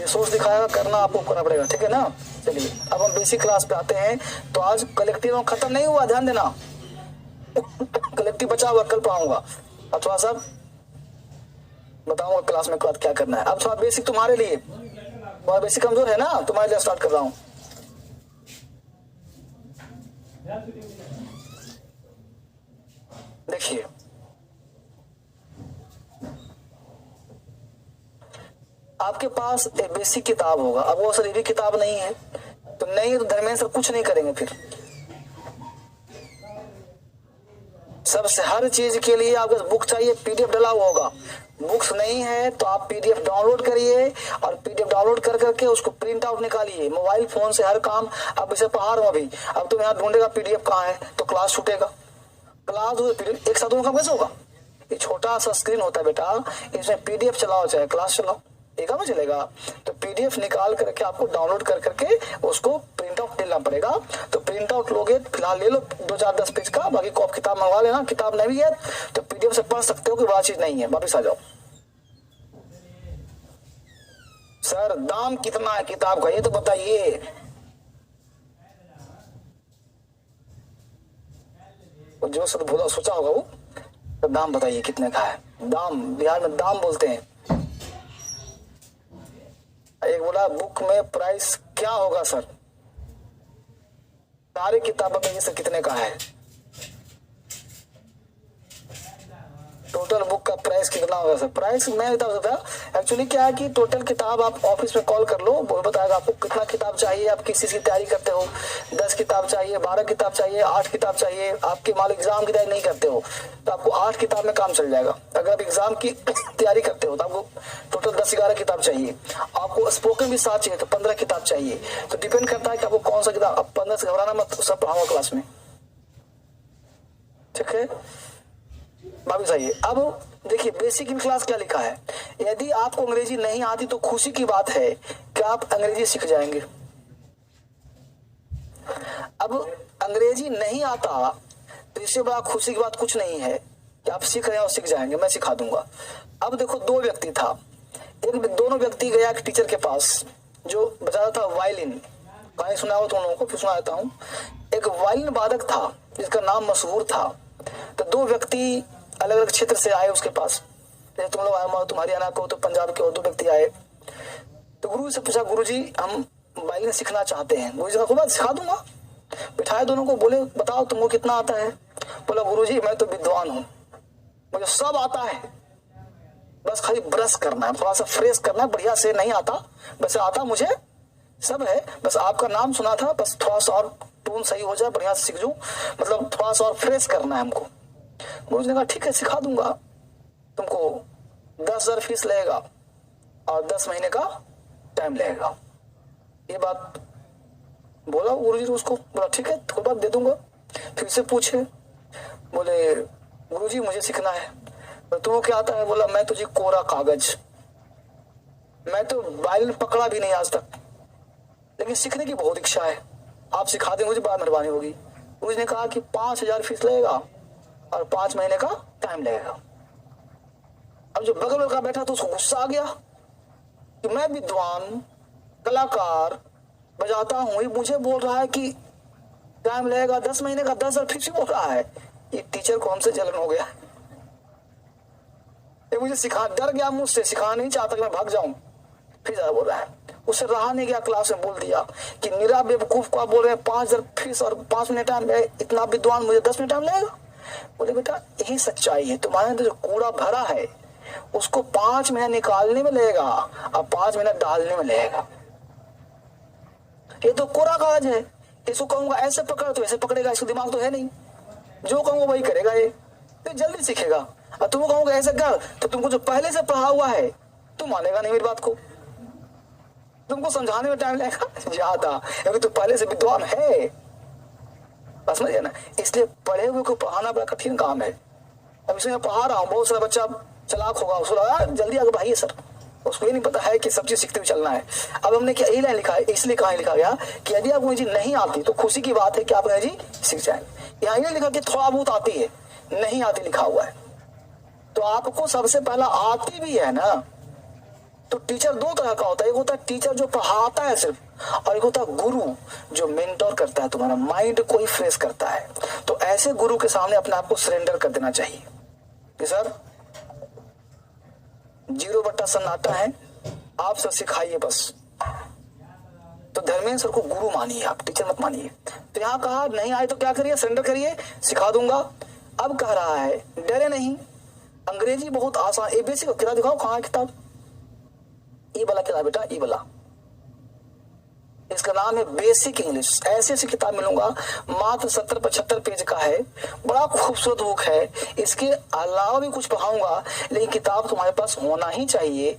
सोर्स दिखाएगा, करना आपको करना पड़ेगा, ठीक है ना। चलिए अब हम बेसिक क्लास पे आते हैं। तो आज कलेक्टिव खत्म नहीं हुआ, ध्यान देना, कलेक्टिव बचा हुआ, कल पढ़ाऊंगा और थोड़ा सा बताऊंगा क्लास में क्या करना है। अब थोड़ा बेसिक तुम्हारे लिए, बहुत बेसिक कमजोर है ना, तुम्हारे लिए स्टार्ट कर रहा हूं। देखिए आपके पास एक बेसिक किताब होगा। अब वो सर ये भी किताब नहीं है तो नहीं, तो धर्मेंद्र सर कुछ नहीं करेंगे फिर। सबसे हर चीज के लिए आपको बुक चाहिए, पीडीएफ डला हुआ होगा। बुक्स नहीं है तो आप पीडीएफ डाउनलोड करिए और पीडीएफ डाउनलोड कर करके उसको प्रिंट आउट निकालिए। मोबाइल फोन से हर काम, अब इसे पढ़ा रहा हूँ अभी, अब तुम यहाँ ढूंढेगा पीडीएफ कहाँ है तो क्लास छूटेगा। क्लास एक साथ दोनों काम कैसे होगा? ये छोटा सा स्क्रीन होता है बेटा, इसमें पीडीएफ चलाओ चाहे क्लास चलाओ, एक में चलेगा। तो पीडीएफ निकाल करके आपको डाउनलोड कर करके उसको प्रिंट आउट लेना पड़ेगा। तो प्रिंट आउट लोगे, फिलहाल ले लो 2-4-10 पेज का, बाकी कॉप किताब मंगवा लेना। किताब नहीं है तो पीडीएफ से पढ़ सकते हो, कोई बड़ा चीज नहीं है। वापिस आ जाओ। सर दाम कितना है किताब का ये तो बताइए। जो सर बोला सोचा होगा वो, तो दाम बताइए कितने का है। दाम बिहार में दाम बोलते हैं। एक बोला बुक में प्राइस क्या होगा सर? सारी किताबों में ये सर कितने का है? टोटल बुक का प्राइस कितना होगा सर? प्राइस मैं बता सकता हूँ। एक्चुअली क्या है कि टोटल किताब आप ऑफिस में कॉल कर लो, वो बताएगा आपको कितना किताब चाहिए, आप किस चीज की तैयारी करते हो। 10 किताब चाहिए, 12 किताब चाहिए, 8 किताब चाहिए। आपके मान लो एग्जाम की तैयारी नहीं करते हो तो आपको 8 किताब में काम चल जाएगा। अगर आप एग्जाम की तैयारी करते हो तो आपको टोटल 10-11 किताब चाहिए। आपको स्पोकन भी 7 चाहिए तो 15 किताब चाहिए। तो डिपेंड करता है कि आपको कौन सा किताब। अब 15 से घबराना मत, सब पढ़ाऊंगा क्लास में, ठीक है। वापिस आइए। अब देखिए बेसिक इन क्लास क्या लिखा है। यदि आपको अंग्रेजी नहीं आती तो खुशी की बात है कि आप अंग्रेजी सीख जाएंगे। अब अंग्रेजी नहीं आता तो इससे बड़ा खुशी की बात कुछ नहीं है कि आप सीख रहे हैं और सीख जाएंगे, मैं सिखा दूंगा। अब देखो 2 व्यक्ति था, दोनों व्यक्ति गया एक टीचर के पास जो बजा रहा था वायलिन। कहानी सुना हो तुम लोगों को, फिर सुना देता हूँ। एक वायलिन वादक था जिसका नाम मशहूर था। तो 2 व्यक्ति अलग अलग क्षेत्र से आए उसके पास। जैसे तुम लोग आए, तुम्हारी हरियाणा को तो पंजाब के और 2 व्यक्ति आए। तो गुरु से पूछा, गुरु जी हम वायलिन सीखना चाहते हैं। गुरु जी का खूब सिखा दूंगा। बिठाए दोनों को, बोले बताओ तुमको कितना आता है? बोला गुरु जी मैं तो विद्वान हूँ, मुझे सब आता है, बस खाली ब्रश करना है, थोड़ा सा फ्रेश करना है, बढ़िया से नहीं आता, बस आता मुझे सब है। बस आपका नाम सुना था, बस थोड़ा सा और टोन सही हो जाए, बढ़िया से सीख जाऊं, मतलब थोड़ा सा और फ्रेश करना है हमको। गुरु जी ने कहा ठीक है सिखा दूंगा, तुमको 10,000 फीस लगेगा और 10 महीने का टाइम लगेगा। ये बात बोला गुरु जी उसको, बोला ठीक है कोई बात दे दूंगा। फिर से पूछे, बोले गुरु जी मुझे सीखना है। तो तुमको क्या आता है? बोला मैं तो जी कोरा कागज, मैं तो वायलिन पकड़ा भी नहीं आज तक, लेकिन सीखने की बहुत इच्छा है, आप सिखा दें मुझे, बड़ा मेहरबानी होगी। गुरु जी ने कहा कि 5,000 फीस लगेगा और 5 महीने का टाइम लगेगा। अब जो बगल का बैठा तो उसको गुस्सा आ गया कि मैं विद्वान कलाकार बजाता हूं, ये मुझे बोल रहा है कि टाइम लगेगा 10 महीने का, 10,000 फीस बोल रहा है। ये टीचर को हमसे जलन हो गया, ये मुझे सिखा, डर गया मुझसे, सिखा नहीं चाहता कि मैं भाग जाऊं। फिर ज्यादा बोल रहा है, उससे रहा नहीं गया, क्लास में बोल दिया कि निरा बेवकूफ को आप बोल रहे हैं 5,000 फीस और 5 मिनट टाइम, इतना विद्वान मुझे 10 मिनट टाइम लगेगा। बोले बेटा यही सच्चाई है, तुम्हारे अंदर जो कूड़ा भरा है उसको 5 मिनट निकालने में लगेगा और 5 मिनट डालने में लगेगा। ये तो कोरा कागज है, इसको कहूंगा ऐसे पकड़ तो ऐसे पकड़ेगा, इसको दिमाग तो है नहीं, जो कहूंगा वही करेगा, ये तो जल्दी सीखेगा। और तुमको कहूंगा ऐसे कर तो तुमको जो पहले से पढ़ा हुआ है तुम मानेगा नहीं मेरी बात को, तुमको समझाने में टाइम लगेगा ज्यादा, क्योंकि तू पहले से विद्वान है, बस समझिए ना। इसलिए पढ़े हुए को पढ़ाना बड़ा कठिन काम है। अब इसमें पढ़ा रहा हूँ, बहुत सारा बच्चा चलाक होगा, उसको लगा जल्दी आगे भाइये सर, उसको ये नहीं पता है कि सब चीज सीखते हुए चलना है। अब हमने क्या यही लाइन लिखा है, इसलिए कहा लिखा गया कि यदि आपको अंग्रेजी नहीं आती तो खुशी की बात है कि आप अंग्रेजी सीख जाएंगे। यहाँ ये लिखा कि थोड़ा बहुत आती है, नहीं आती लिखा हुआ है। तो आपको सबसे पहला आती भी है ना। तो टीचर 2 तरह का होता है, एक होता है टीचर जो पढ़ाता है सिर्फ, और एक होता है गुरु जो मेंटोर करता है, तुम्हारा माइंड को ही फ्रेश करता है। तो ऐसे गुरु के सामने अपने आप को सरेंडर कर देना चाहिए कि सर 0 सन्नाटा है, आप सर सिखाइए बस। तो धर्मेंद्र सर को गुरु मानिए आप, टीचर मत मानिए। तो यहाँ कहा नहीं आए तो क्या करिए, सरेंडर करिए, सिखा दूंगा। अब कह रहा है डरे नहीं, अंग्रेजी बहुत आसान। ए बेसिक किताब दिखाओ, कहाँ है किताब? ये वाला किताब बेटा, ये वाला इसका नाम है बेसिक इंग्लिश। ऐसी ऐसी किताब मिलूंगा, मात्र 70-75 पेज का है, बड़ा खूबसूरत बुक है। इसके अलावा भी कुछ पढ़ाऊंगा, लेकिन किताब तुम्हारे पास होना ही चाहिए।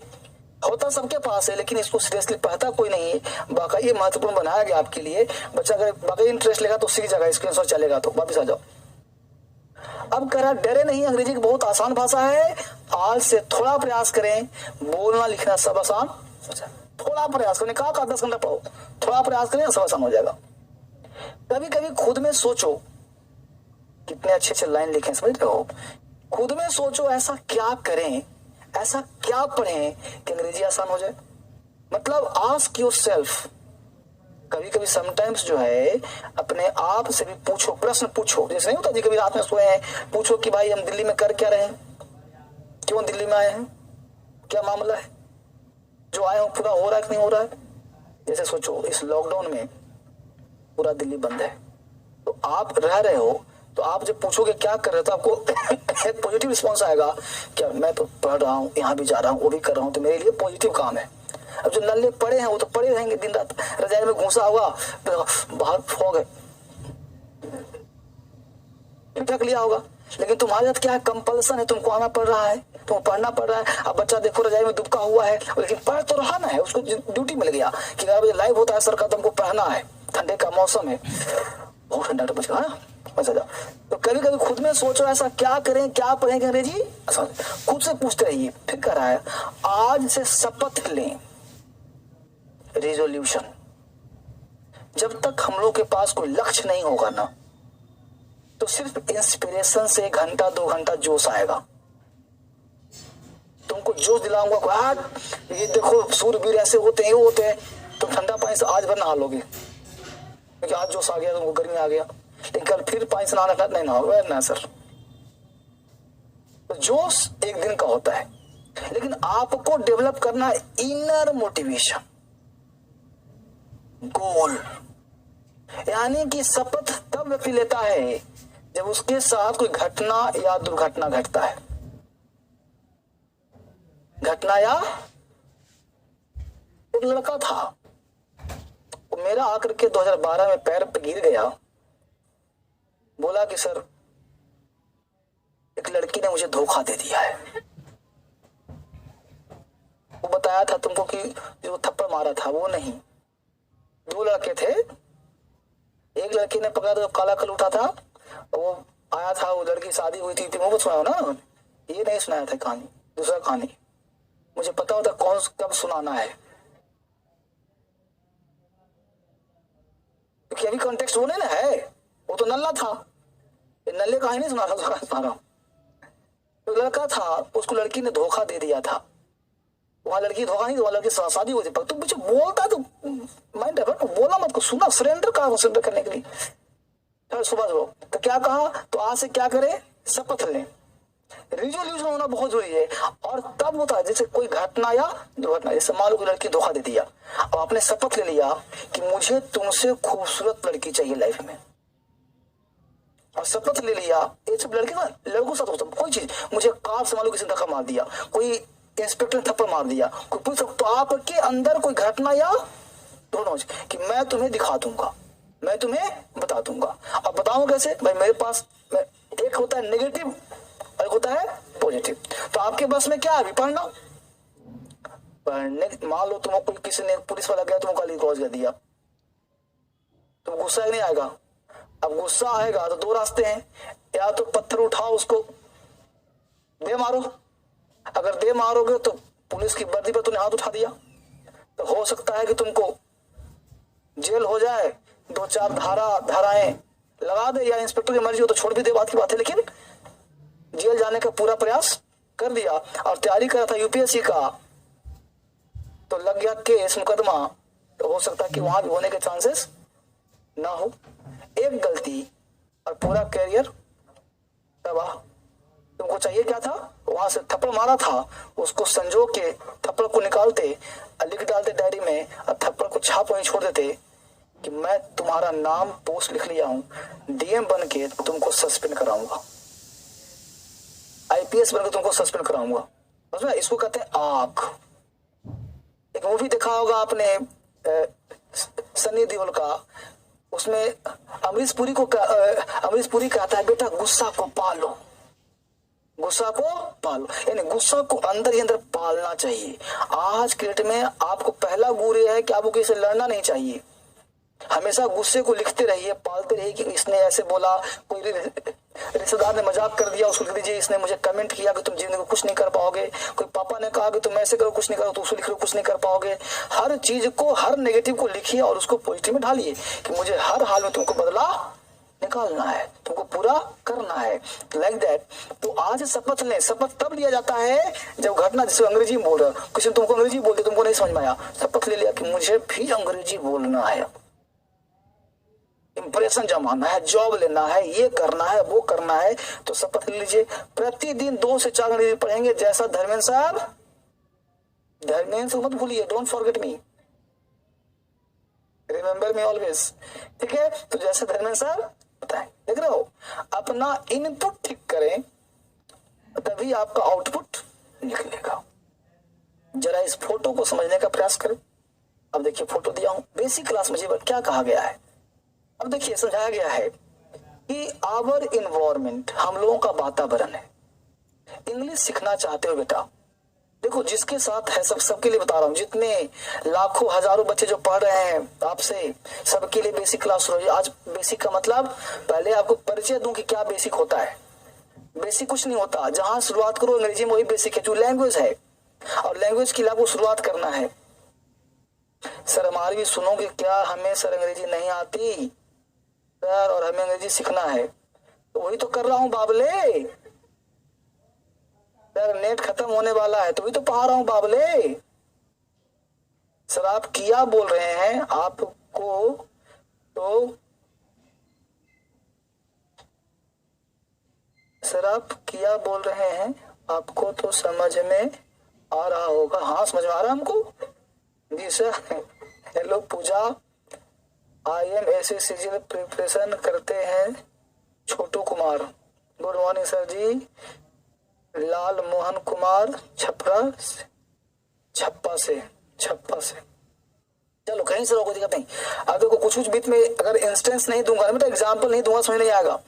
होता सबके पास है, लेकिन इसको सीरियसली पढ़ता कोई नहीं है। बाकी ये महत्वपूर्ण बनाया गया आपके लिए। बच्चा अगर बाकी इंटरेस्ट लेगा तो सीख जाएगा, स्क्रीनशॉट चलेगा तो। वापिस आ जाओ। अब कह रहा डरे नहीं, अंग्रेजी की बहुत आसान भाषा है, आज से थोड़ा प्रयास करें, बोलना लिखना सब आसान। थोड़ा प्रयास करें, कहा 10 घंटा पढ़ो, थोड़ा प्रयास करें, सब आसान हो जाएगा। कभी कभी खुद में सोचो, कितने अच्छे अच्छे लाइन लिखे, समझ रहे हो? खुद में सोचो ऐसा क्या करें, ऐसा क्या पढ़ें कि अंग्रेजी आसान हो जाए। मतलब आस्क योरसेल्फ, कभी कभी समटाइम्स जो है अपने आप से भी पूछो, प्रश्न पूछो। जैसे नहीं होता जी, कभी रात में सोए हैं, पूछो कि भाई हम दिल्ली में कर क्या रहे हैं, क्यों दिल्ली में आए हैं, क्या मामला है, जो आए हो पूरा हो रहा है कि नहीं हो रहा है। जैसे सोचो इस लॉकडाउन में पूरा दिल्ली बंद है, तो आप रह रहे हो, तो आप जब पूछोगे क्या कर रहे हो, तो आपको एक पॉजिटिव रिस्पॉन्स आएगा, क्या मैं तो पढ़ रहा हूँ, यहाँ भी जा रहा हूँ, वो भी कर रहा हूँ, तो मेरे लिए पॉजिटिव काम है। अब जो नल्ले पड़े हैं वो तो पड़े रहेंगे दिन रात, रजाई में घुसा हुआ, बाहर फॉग है, ढक लिया होगा। लेकिन तुम्हारे साथ क्या है, कंपल्सन है, तुमको आना पड़ रहा है, तुमको पढ़ना पड़ रहा है। अब बच्चा देखो रजाई में दुबका हुआ है, लेकिन पढ़ तो रहा ना है, उसको ड्यूटी मिल गया कि 11 बजे लाइव होता है सर का, तुमको पढ़ना है, ठंडे का मौसम है, बहुत ठंडा बच गया ना। तो कभी कभी खुद में सोचो ऐसा क्या करें, क्या पढ़ेंगे अंग्रेजी, खुद से पूछते रहिए। फिर कह रहा है आज से शपथ लें, रिजोल्यूशन। जब तक हम लोग के पास कोई लक्ष्य नहीं होगा ना, तो सिर्फ इंस्पिरेशन से 1 घंटा 2 घंटा जोश आएगा। तुमको जोश दिलाऊंगा, ये देखो सूरवीर ऐसे होते हैं, ये होते हैं, तुम ठंडा पानी से आज भर नहा लोगे, क्योंकि आज जोश आ गया, तुमको गर्मी आ गया, लेकिन कल फिर पानी से नहाना नहीं नहाओगे ना सर। तो जोश एक दिन का होता है, लेकिन आपको डेवलप करना है इनर मोटिवेशन, गोल। यानी कि शपथ तब व्यक्ति लेता है जब उसके साथ कोई घटना या दुर्घटना घटता है। घटना या एक लड़का था, वो मेरा आकर के 2012 में पैर पे गिर गया, बोला कि सर एक लड़की ने मुझे धोखा दे दिया है। वो बताया था तुमको कि जो थप्पड़ मारा था वो नहीं, 2 लड़के थे। एक लड़की ने पकड़ा तो काला कल उठा था, वो आया था, वो लड़की शादी हुई थी, वो सुनाया ना, ये नहीं सुनाया था कहानी, दूसरा कहानी। मुझे पता होता कौन कब सुनाना है, क्योंकि अभी कॉन्टेक्स्ट वो नहीं ना है, वो तो नल्ला था, नल्ले कहानी नहीं सुना रहा। तो लड़का था, उसको लड़की ने धोखा दे दिया था। वहां लड़की धोखा नहीं, वहां लड़की शादी हुई थी। पर तुम मुझे बोलता तो माइंड डाइवर्ट, बोला मत को, सुना, सरेंडर कहा, सरेंडर करने के लिए। फिर सुबह तो क्या कहा, तो आज से क्या करे, शपथ लें। रिजोल्यूशन होना बहुत जरूरी है। और तब होता है जैसे कोई घटना या दुर्घटना, जैसे मान लो कोई लड़की धोखा दे दिया, अब आपने शपथ ले लिया कि मुझे तुमसे खूबसूरत लड़की चाहिए लाइफ में, और शपथ ले लिया। ये सब लड़के ना, लड़कों के साथ होता कोई चीज, मुझे कार से मान लो किसी ने धक्का मार दिया, कोई इंस्पेक्टर ने थप्पड़ मार दिया, कोई पुलिस, तो आपके अंदर कोई घटना या दोनों कि मैं तुम्हें दिखा दूंगा, मैं तुम्हें बता दूंगा। अब बताऊं कैसे भाई, मेरे पास एक होता है नेगेटिव, एक होता है पॉजिटिव। तो आपके बस में क्या है, पढ़ना। पढ़ने, मान लो तुमको किसी ने, पुलिस वाला गया तुमको गाली गलौज कर दिया, तो गुस्सा नहीं आएगा। अब गुस्सा आएगा तो 2 रास्ते हैं, या तो पत्थर उठाओ उसको दे मारो, अगर दे मारोगे तो पुलिस की वर्दी पर तुमने हाथ उठा दिया, तो हो सकता है कि तुमको जेल हो जाए, 2-4 धाराएं लगा दे, या इंस्पेक्टर की मर्जी हो तो छोड़ भी दे, बात की बात है। लेकिन जेल जाने का पूरा प्रयास कर दिया, और तैयारी कर रहा था यूपीएससी का, तो लग गया केस मुकदमा, तो हो सकता है कि वहां भी होने के चांसेस ना हो। एक गलती और पूरा कैरियर तबाह। तुमको चाहिए क्या था, वहां से थप्पड़ मारा था, उसको संजो के थप्पड़ को निकालते, लिख डालते डायरी में, और थप्पड़ को छाप वहीं छोड़ देते कि मैं तुम्हारा नाम पोस्ट लिख लिया हूं, डीएम बन के तुमको सस्पेंड कराऊंगा, आईपीएस बनकर तुमको सस्पेंड कराऊंगा। समझ, इसको कहते हैं आग। एक मूवी देखा होगा आपने, सनी देओल का, उसमें अमरीश पुरी कहता है बेटा गुस्सा को पालो, गुस्सा को पालो, यानी गुस्सा को अंदर ही अंदर पालना चाहिए। आज के डेट में आपको पहला गुरु है कि आपको किसी से लड़ना नहीं चाहिए। हमेशा गुस्से को लिखते रहिए, पालते रहिए कि इसने ऐसे बोला, कोई रिश्तेदार ने मजाक कर दिया, उसको लिख दीजिए इसने मुझे कमेंट किया कि तुम जिंदगी में कुछ नहीं कर पाओगे, कोई पापा ने कहा कि तुम ऐसे करो कुछ नहीं करो, तो उसको लिख लो कुछ नहीं कर पाओगे। हर चीज को, हर नेगेटिव को लिखिए और उसको पॉजिटिव में ढालिए कि मुझे हर हाल में तुमको बदला निकालना है, तुमको पूरा करना है, लाइक दैट। तो आज शपथ लें। शपथ तब लिया जाता है जब घटना, जैसे अंग्रेजी में बोल रहा, किसी ने तुमको अंग्रेजी बोलते, तुमको नहीं समझ में आया, शपथ ले लिया कि मुझे भी अंग्रेजी बोलना है, इंप्रेशन जमाना है, जॉब लेना है, ये करना है, वो करना है, तो शपथ ले लीजिए। प्रतिदिन 2 से 4 अंग्रेजी पढ़ेंगे, जैसा धर्मेंद्र साहब, धर्मेंद्र मत भूलिए, don't forget me, remember me always, ठीक है। तो जैसे धर्मेंद्र साहब बताएं, देख रहे हो, अपना इनपुट ठीक करें तभी आपका आउटपुट निकलेगा। जरा इस फोटो को समझने का प्रयास करें। अब देखिए फोटो दिया हूं, बेसिक क्लास में क्या कहा गया है। अब देखिए समझाया गया है कि आवर इन्वायरमेंट, हम लोगों का वातावरण है। इंग्लिश सीखना चाहते हो बेटा, देखो जिसके साथ है सबके लिए बता रहा हूँ, जितने लाखों हजारों बच्चे जो पढ़ रहे हैं आपसे, सबके लिए बेसिक क्लास शुरू। आज बेसिक का मतलब पहले आपको परिचय दूं कि क्या बेसिक होता है। बेसिक कुछ नहीं होता, जहां शुरुआत करो अंग्रेजी में वही बेसिक है, जो लैंग्वेज है, और लैंग्वेज की आपको शुरुआत करना है। सर हमारी भी सुनोगे क्या, हमें सर अंग्रेजी नहीं आती सर और हमें अंग्रेजी सीखना है, तो वही तो कर रहा हूं बाबले। सर नेट खत्म होने वाला है तो वही तो पढ़ा रहा हूं बाबले। सर आप किया बोल रहे हैं, आपको तो सर आप किया बोल रहे हैं, आपको तो समझ में आ रहा होगा। हाँ समझ में आ रहा है हमको जी सर। हेलो पूजा, IM प्रिपरेशन करते हैं छोटू कुमार। गुड मॉर्निंग सर जी। लाल मोहन कुमार छप्पा से चलो कहीं से रोको, दिक्कत नहीं। अब देखो कुछ बीच में अगर इंस्टेंस नहीं दूंगा, बेटा एग्जाम्पल नहीं दूंगा, समझ नहीं आएगा।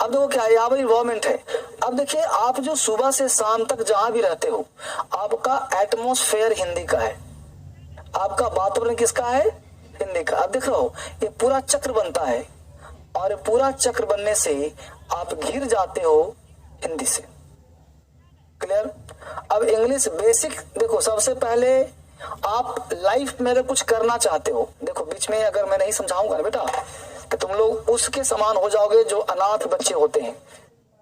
अब देखो क्या है, यहाँ इन्वायरमेंट है। अब देखिए आप जो सुबह से शाम तक जहां भी रहते हो, आपका एटमोस्फेयर हिंदी का है, आपका वातावरण किसका है, हिंदी का। अब देख रहे हो ये पूरा चक्र बनता है, और पूरा चक्र बनने से आप घिर जाते हो हिंदी से। क्लियर। अब इंग्लिश बेसिक देखो, सबसे पहले आप लाइफ में अगर कुछ करना चाहते हो, देखो बीच में अगर मैं नहीं समझाऊंगा ना बेटा, कि तुम लोग उसके समान हो जाओगे जो अनाथ बच्चे होते हैं,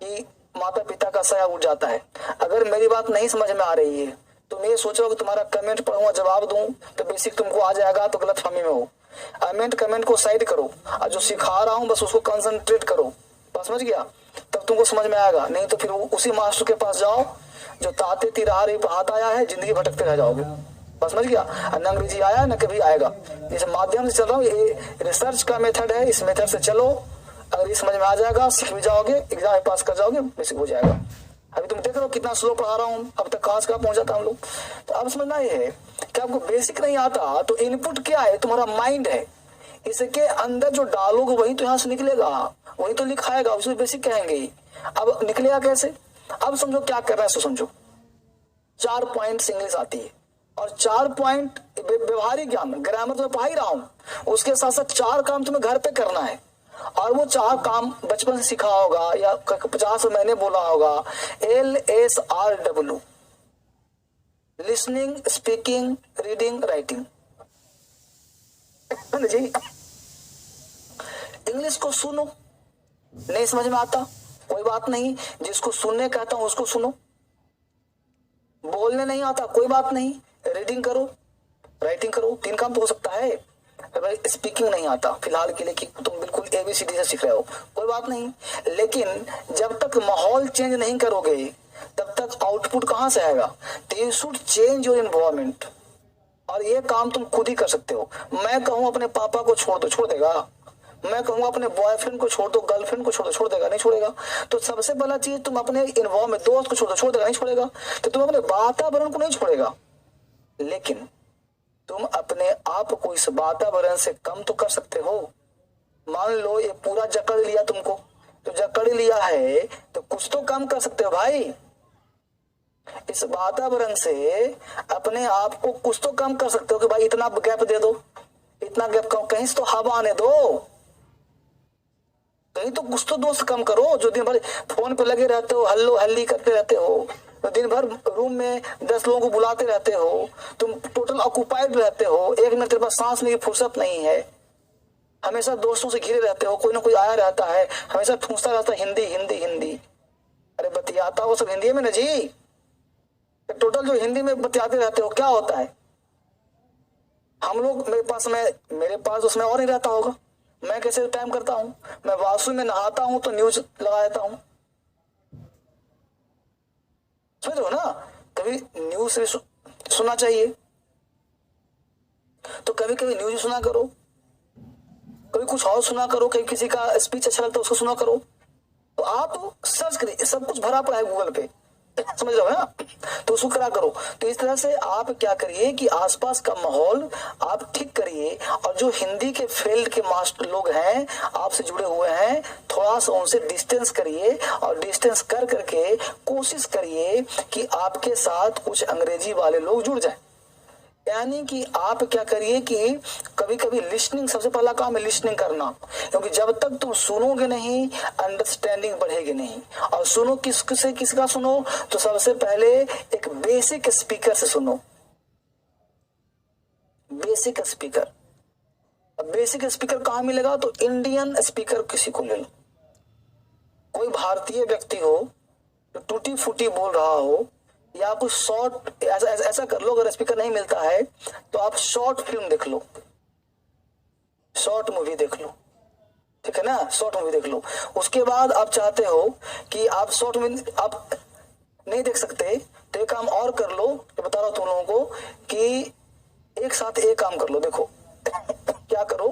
कि माता पिता का साया उठ जाता है। अगर मेरी बात नहीं समझ में आ रही है, तुम ये सोचो कि तुम्हारा कमेंट पढ़ूंगा जवाब दूं तो बेसिक तुमको आ जाएगा, तो गलत फहमी में हो। कमेंट को साइड करो, और जो सिखा रहा हूं बस उसको कंसंट्रेट करो, बस समझ गया, तब तुमको समझ में आएगा। नहीं तो फिर उसी मास्टर के पास जाओ जो ताते तिराहा रही हाथ आया है, जिंदगी भटकते रह जाओगे, बस समझ गया। न अंग्रेजी आया न कभी आएगा। इस माध्यम से चल रहा हूँ, ये रिसर्च का मेथड है, इस मेथड से चलो, अगर ये समझ में आ जाएगा सीख भी जाओगे, एग्जाम में पास कर जाओगे, बेसिक हो जाएगा। अभी तुम देख रहे हो कितना स्लो पढ़ा रहा हूँ, अब तक कहाँ पहुंचा था हम लोग। तो अब समझना ये है कि आपको बेसिक नहीं आता तो इनपुट क्या है, तुम्हारा माइंड है, इसके अंदर जो डालोगे वही तो यहाँ से निकलेगा, वही तो लिखाएगा, उसे बेसिक कहेंगे। अब निकलेगा कैसे, अब समझो क्या कर रहा है, सो समझो 4 पॉइंट इंग्लिश आती है, और 4 पॉइंट व्यवहारिक ज्ञान, ग्रामर तो मैं पढ़ा ही रहा हूँ, उसके साथ साथ 4 काम तुम्हें घर पे करना है। और वो 4 काम बचपन से सीखा होगा या 50 महीने बोला होगा, LSRW, listening, speaking, reading, writing. जी इंग्लिश को सुनो, नहीं समझ में आता कोई बात नहीं, जिसको सुनने कहता हूं उसको सुनो। बोलने नहीं आता कोई बात नहीं, रीडिंग करो, राइटिंग करो, 3 काम तो हो सकता है। भाई स्पीकिंग नहीं आता फिलहाल के लिए कि तुम बिल्कुल ABCD से सीख रहे हो, कोई बात नहीं, लेकिन जब तक माहौल चेंज नहीं करोगे तब तक आउटपुट कहां से आएगा। तो you should change your environment, और ये काम तुम खुद ही कर सकते हो। मैं कहूँ अपने पापा को छोड़ दो, छोड़ देगा। मैं कहूँगा अपने बॉयफ्रेंड को छोड़ दो, गर्लफ्रेंड को छोड़ दो, छोड़ देगा, नहीं छोड़ेगा। तो सबसे पहला चीज तुम अपने एनवायरनमेंट, दोस्त को छोड़ दो, छोड़ देगा, नहीं छोड़ेगा। तो तुम अपने वातावरण को नहीं छोड़ेगा, लेकिन तुम अपने आप को इस वातावरण से कम तो कर सकते हो। मान लो ये पूरा जकड़ लिया तुमको, तो जकड़ लिया है तो कुछ तो कम कर सकते हो भाई। इस वातावरण से अपने आप को कुछ तो कम कर सकते हो कि भाई इतना गैप दे दो, इतना गैप कम, कहीं से तो हवा आने दो, कहीं तो कुछ तो दोस्त कम करो। जो दिन भर फोन पे लगे रहते हो, हल्लो हल्ली करते रहते हो, तो दिन भर रूम में 10 लोगों को बुलाते रहते हो, तुम टोटल ऑक्युपाइड रहते हो, एक मिनट तेरे पास सांस लेने की फुर्सत नहीं है, हमेशा दोस्तों से घिरे रहते हो, कोई ना कोई आया रहता है, हमेशा ठूंसता रहता है हिंदी हिंदी हिंदी। अरे बतियाता हो सब हिंदी में ना जी, टोटल जो हिंदी में बतियाते रहते हो क्या होता है। हम लोग मेरे पास उसमें और नहीं रहता होगा। मैं कैसे टाइम करता हूँ, मैं वाशरूम में नहाता हूँ तो न्यूज लगा देता हूँ, समझ रहे हो ना। कभी न्यूज से सुनना चाहिए, तो कभी कभी न्यूज सुना करो, कभी कुछ और सुना करो, कभी किसी का स्पीच अच्छा लगता है उसको सुना करो। तो आप सर्च करिए, सब कुछ भरा पड़ा है गूगल पे, समझ रहे हो ना, तो उसको करा करो। तो इस तरह से आप क्या करिए कि आसपास का माहौल आप ठीक करिए, और जो हिंदी के फील्ड के मास्टर लोग हैं आपसे जुड़े हुए हैं, थोड़ा सा उनसे डिस्टेंस करिए, और डिस्टेंस कर करके कोशिश करिए कि आपके साथ कुछ अंग्रेजी वाले लोग जुड़ जाए। यानी कि आप क्या करिए कि कभी कभी लिसनिंग, सबसे पहला काम है लिसनिंग करना, क्योंकि जब तक तुम सुनोगे नहीं अंडरस्टैंडिंग बढ़ेगी नहीं। और सुनो किसका सुनो, तो सबसे पहले एक बेसिक स्पीकर से सुनो, बेसिक स्पीकर। अब बेसिक स्पीकर कहाँ मिलेगा, तो इंडियन स्पीकर किसी को ले लो, कोई भारतीय व्यक्ति हो जो टूटी फूटी बोल रहा हो, या कुछ शॉर्ट, ऐसा कर लो, अगर स्पीकर नहीं मिलता है तो आप शॉर्ट फिल्म देख लो, शॉर्ट मूवी देख लो, ठीक है ना, शॉर्ट मूवी देख लो। उसके बाद आप चाहते हो कि आप शॉर्ट मूवी आप नहीं देख सकते, तो एक काम और कर लो, तो बता रहा हूं तुम लोगों को कि एक साथ एक काम कर लो। देखो क्या करो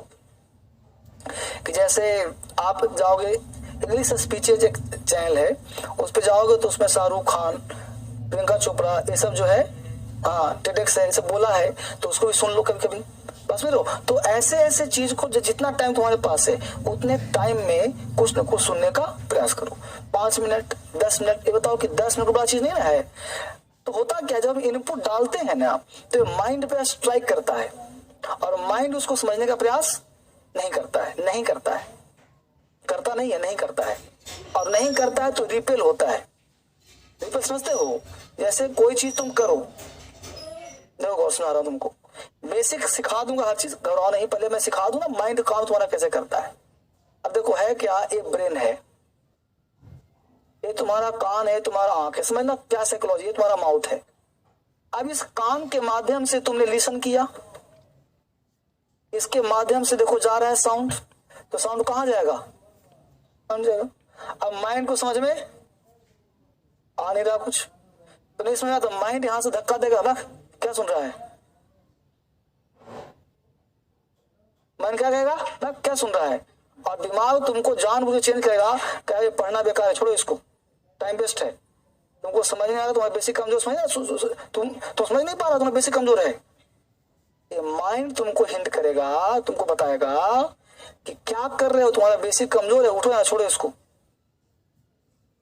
कि जैसे आप जाओगे, इंग्लिश स्पीचेज एक चैनल है, उस पर जाओगे तो उसमें शाहरुख खान, प्रियंका चोपड़ा, ये सब जो है, हाँ टेडेक्स है, ये सब बोला है, तो उसको भी सुन लो कभी कभी, बस में लो। तो ऐसे ऐसे चीज को जितना टाइम तुम्हारे पास है उतने टाइम में कुछ न कुछ सुनने का प्रयास करो। 5 मिनट 10 मिनट, ये बताओ कि 10 मिनट बड़ा चीज नहीं ना है। तो होता क्या, जब इनपुट डालते हैं ना तो माइंड पे स्ट्राइक करता है, और माइंड उसको समझने का प्रयास नहीं करता है, नहीं करता है, करता नहीं है, नहीं करता है, और नहीं करता है तो रिपेल होता है। रिपेल समझते हो, जैसे कोई चीज तुम करो, देखो गौर सुना रहा हूं तुमको, बेसिक सिखा दूंगा हर चीज, घबराओ नहीं, पहले मैं सिखा दूंगा माइंड काम तुम्हारा कैसे करता है। अब देखो है क्या, ये ब्रेन है, ये तुम्हारा कान है, तुम्हारा आंख है, समझना क्या साइकोलॉजी है, तुम्हारा माउथ है। अब इस कान के माध्यम से तुमने लिसन किया, इसके माध्यम से देखो जा रहा है साउंड, तो साउंड कहां जाएगा, समझेगा। अब माइंड को समझ में आ नहीं रहा कुछ, तो नहीं समझ रहा, तो माइंड यहां से धक्का देगा ना, क्या सुन रहा है, माइंड क्या कहेगा ना, क्या सुन रहा है, और दिमाग तुमको जानबूझ के चेंज करेगा, क्या ये पढ़ना बेकार है, छोड़ो इसको, टाइम वेस्ट है, तुमको समझ नहीं आ रहा, तुम्हारा बेसिक कमजोर, तुम समझ नहीं पा रहा, तुम्हारा बेसिक कमजोर है। ये माइंड तुमको हिंट करेगा, तुमको बताएगा कि क्या कर रहे हो, तुम्हारा बेसिक कमजोर है, उठो या छोड़ो इसको,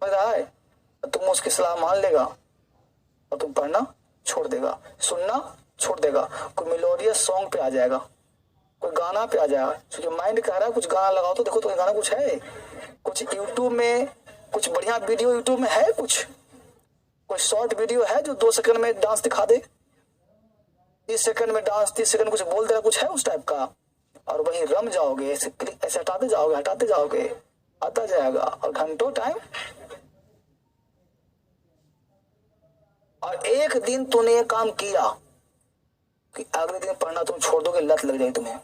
समझ रहा है। तुम उसकी सलाह मान लेगा और तुम पढ़ना छोड़ देगा, सुनना छोड़ देगा, कोई मेलोडियस सॉन्ग पे आ जाएगा, कोई गाना पे आ जाएगा, क्योंकि माइंड कह रहा है कुछ गाना लगाओ, तो देखो तो गाना कुछ है, कुछ यूट्यूब में कुछ बढ़िया वीडियो यूट्यूब में है, कुछ कोई शॉर्ट वीडियो है जो 2 सेकंड में डांस दिखा दे, 30 सेकंड में डांस, 30 सेकंड कुछ बोल देगा, कुछ है उस टाइप का, और वहीं रम जाओगे, ऐसे हटाते जाओगे, आता जाएगा, और घंटों टाइम। और एक दिन तूने ये काम किया कि अगले दिन पढ़ना तुम छोड़ दोगे, लत लग जाएगी तुम्हें,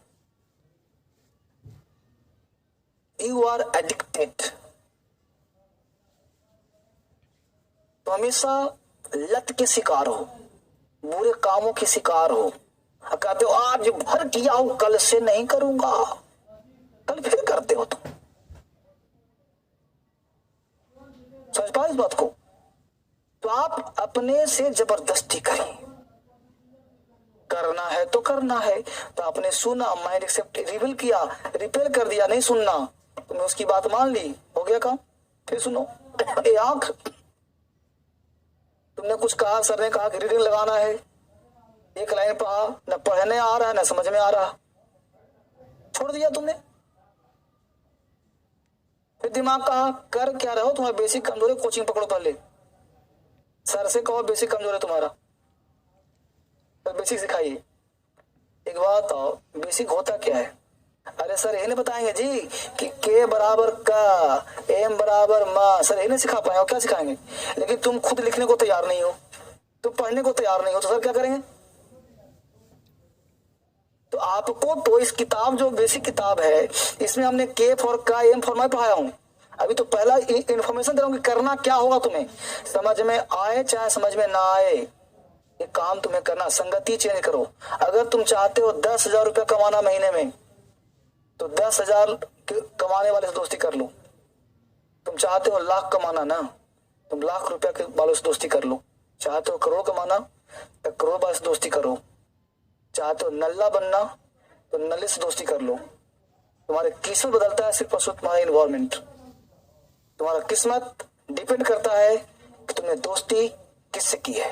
यू आर एडिक्टेड। तो हमेशा लत के शिकार हो, बुरे कामों के शिकार हो, कहते हो आज भर किया हूं, कल से नहीं करूंगा, कल फिर करते हो तुम, समझ पाए इस बात को। तो आप अपने से जबरदस्ती करिए, करना है तो करना है। तो आपने सुना, माइंड एक्सेप्ट रिवील किया, रिपेल कर दिया, नहीं सुनना, तुमने उसकी बात मान ली, हो गया काम। फिर सुनो, ए आंख, तुमने कुछ कहा, सर ने कहा कि रीडिंग लगाना है, एक लाइन पढ़ा, न पढ़ने आ रहा है न समझ में आ रहा, छोड़ दिया तुमने। फिर दिमाग कहा कर क्या रहे हो, तुम्हारा बेसिक कमजोर है, कोचिंग पकड़ो पहले, सर से कहो बेसिक कमजोर है तुम्हारा, तो बेसिक सिखाइए। एक बात बताओ, बेसिक होता क्या है? अरे सर यही नहीं बताएंगे जी कि के बराबर का, एम बराबर मा, सर यही नहीं सिखा पाए, और क्या सिखाएंगे? लेकिन तुम खुद लिखने को तैयार नहीं हो, तुम पढ़ने को तैयार नहीं हो, तो सर क्या करेंगे? तो आपको तो इस किताब, जो बेसिक किताब है, इसमें हमने के फॉर का, एम फॉर मैं पढ़ाया हूं। अभी तो पहला इंफॉर्मेशन दे रहा हूं कि करना क्या होगा तुम्हें, समझ में आए चाहे समझ में ना आए, ये काम तुम्हें करना। संगति चेंज करो। अगर तुम चाहते हो 10,000 रुपया कमाना महीने में, तो 10,000 कमाने वाले से दोस्ती कर लो। तुम चाहते हो लाख कमाना ना, तुम लाख रुपया के वालों से दोस्ती कर लो। चाहते हो करोड़ कमाना, तो करोड़ वाले से दोस्ती करो। चाहते हो नल्ला बनना, तो नल्ले से दोस्ती कर लो। तुम्हारी किस्मत बदलता है सिर्फ और सिर्फ तुम्हारा इन्वायरमेंट। तुम्हारा किस्मत डिपेंड करता है कि तुमने दोस्ती किससे की है,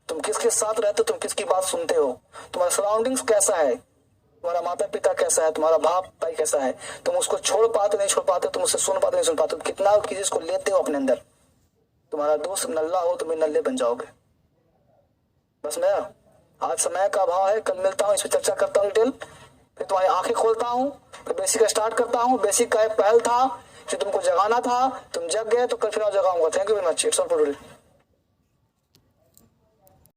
तुम किसके साथ रहते हो, तुम किसकी बात सुनते हो, तुम्हारा सराउंडिंग्स कैसा है, तुम्हारा माता पिता कैसा है, तुम्हारा बाप भाई कैसा है, तुम उसको छोड़ पाते नहीं छोड़ पाते, तुम उससे सुन पाते नहीं सुन पाते, तुम कितना किसी को लेते हो अपने अंदर। तुम्हारा दोस्त नल्ला हो, तुम भी नल्ले बन जाओगे। बस मैं आज समय का अभाव है, कल मिलता हूँ, इस पर चर्चा करता हूँ डिटेल, फिर तुम्हारी आंखें खोलता हूँ, फिर बेसिक का स्टार्ट करता हूँ। बेसिक का एक पहल था जो तुमको जगाना था, तुम जग गए, तो कल फिर जगाऊंगा। Thank you very much, it's all for today.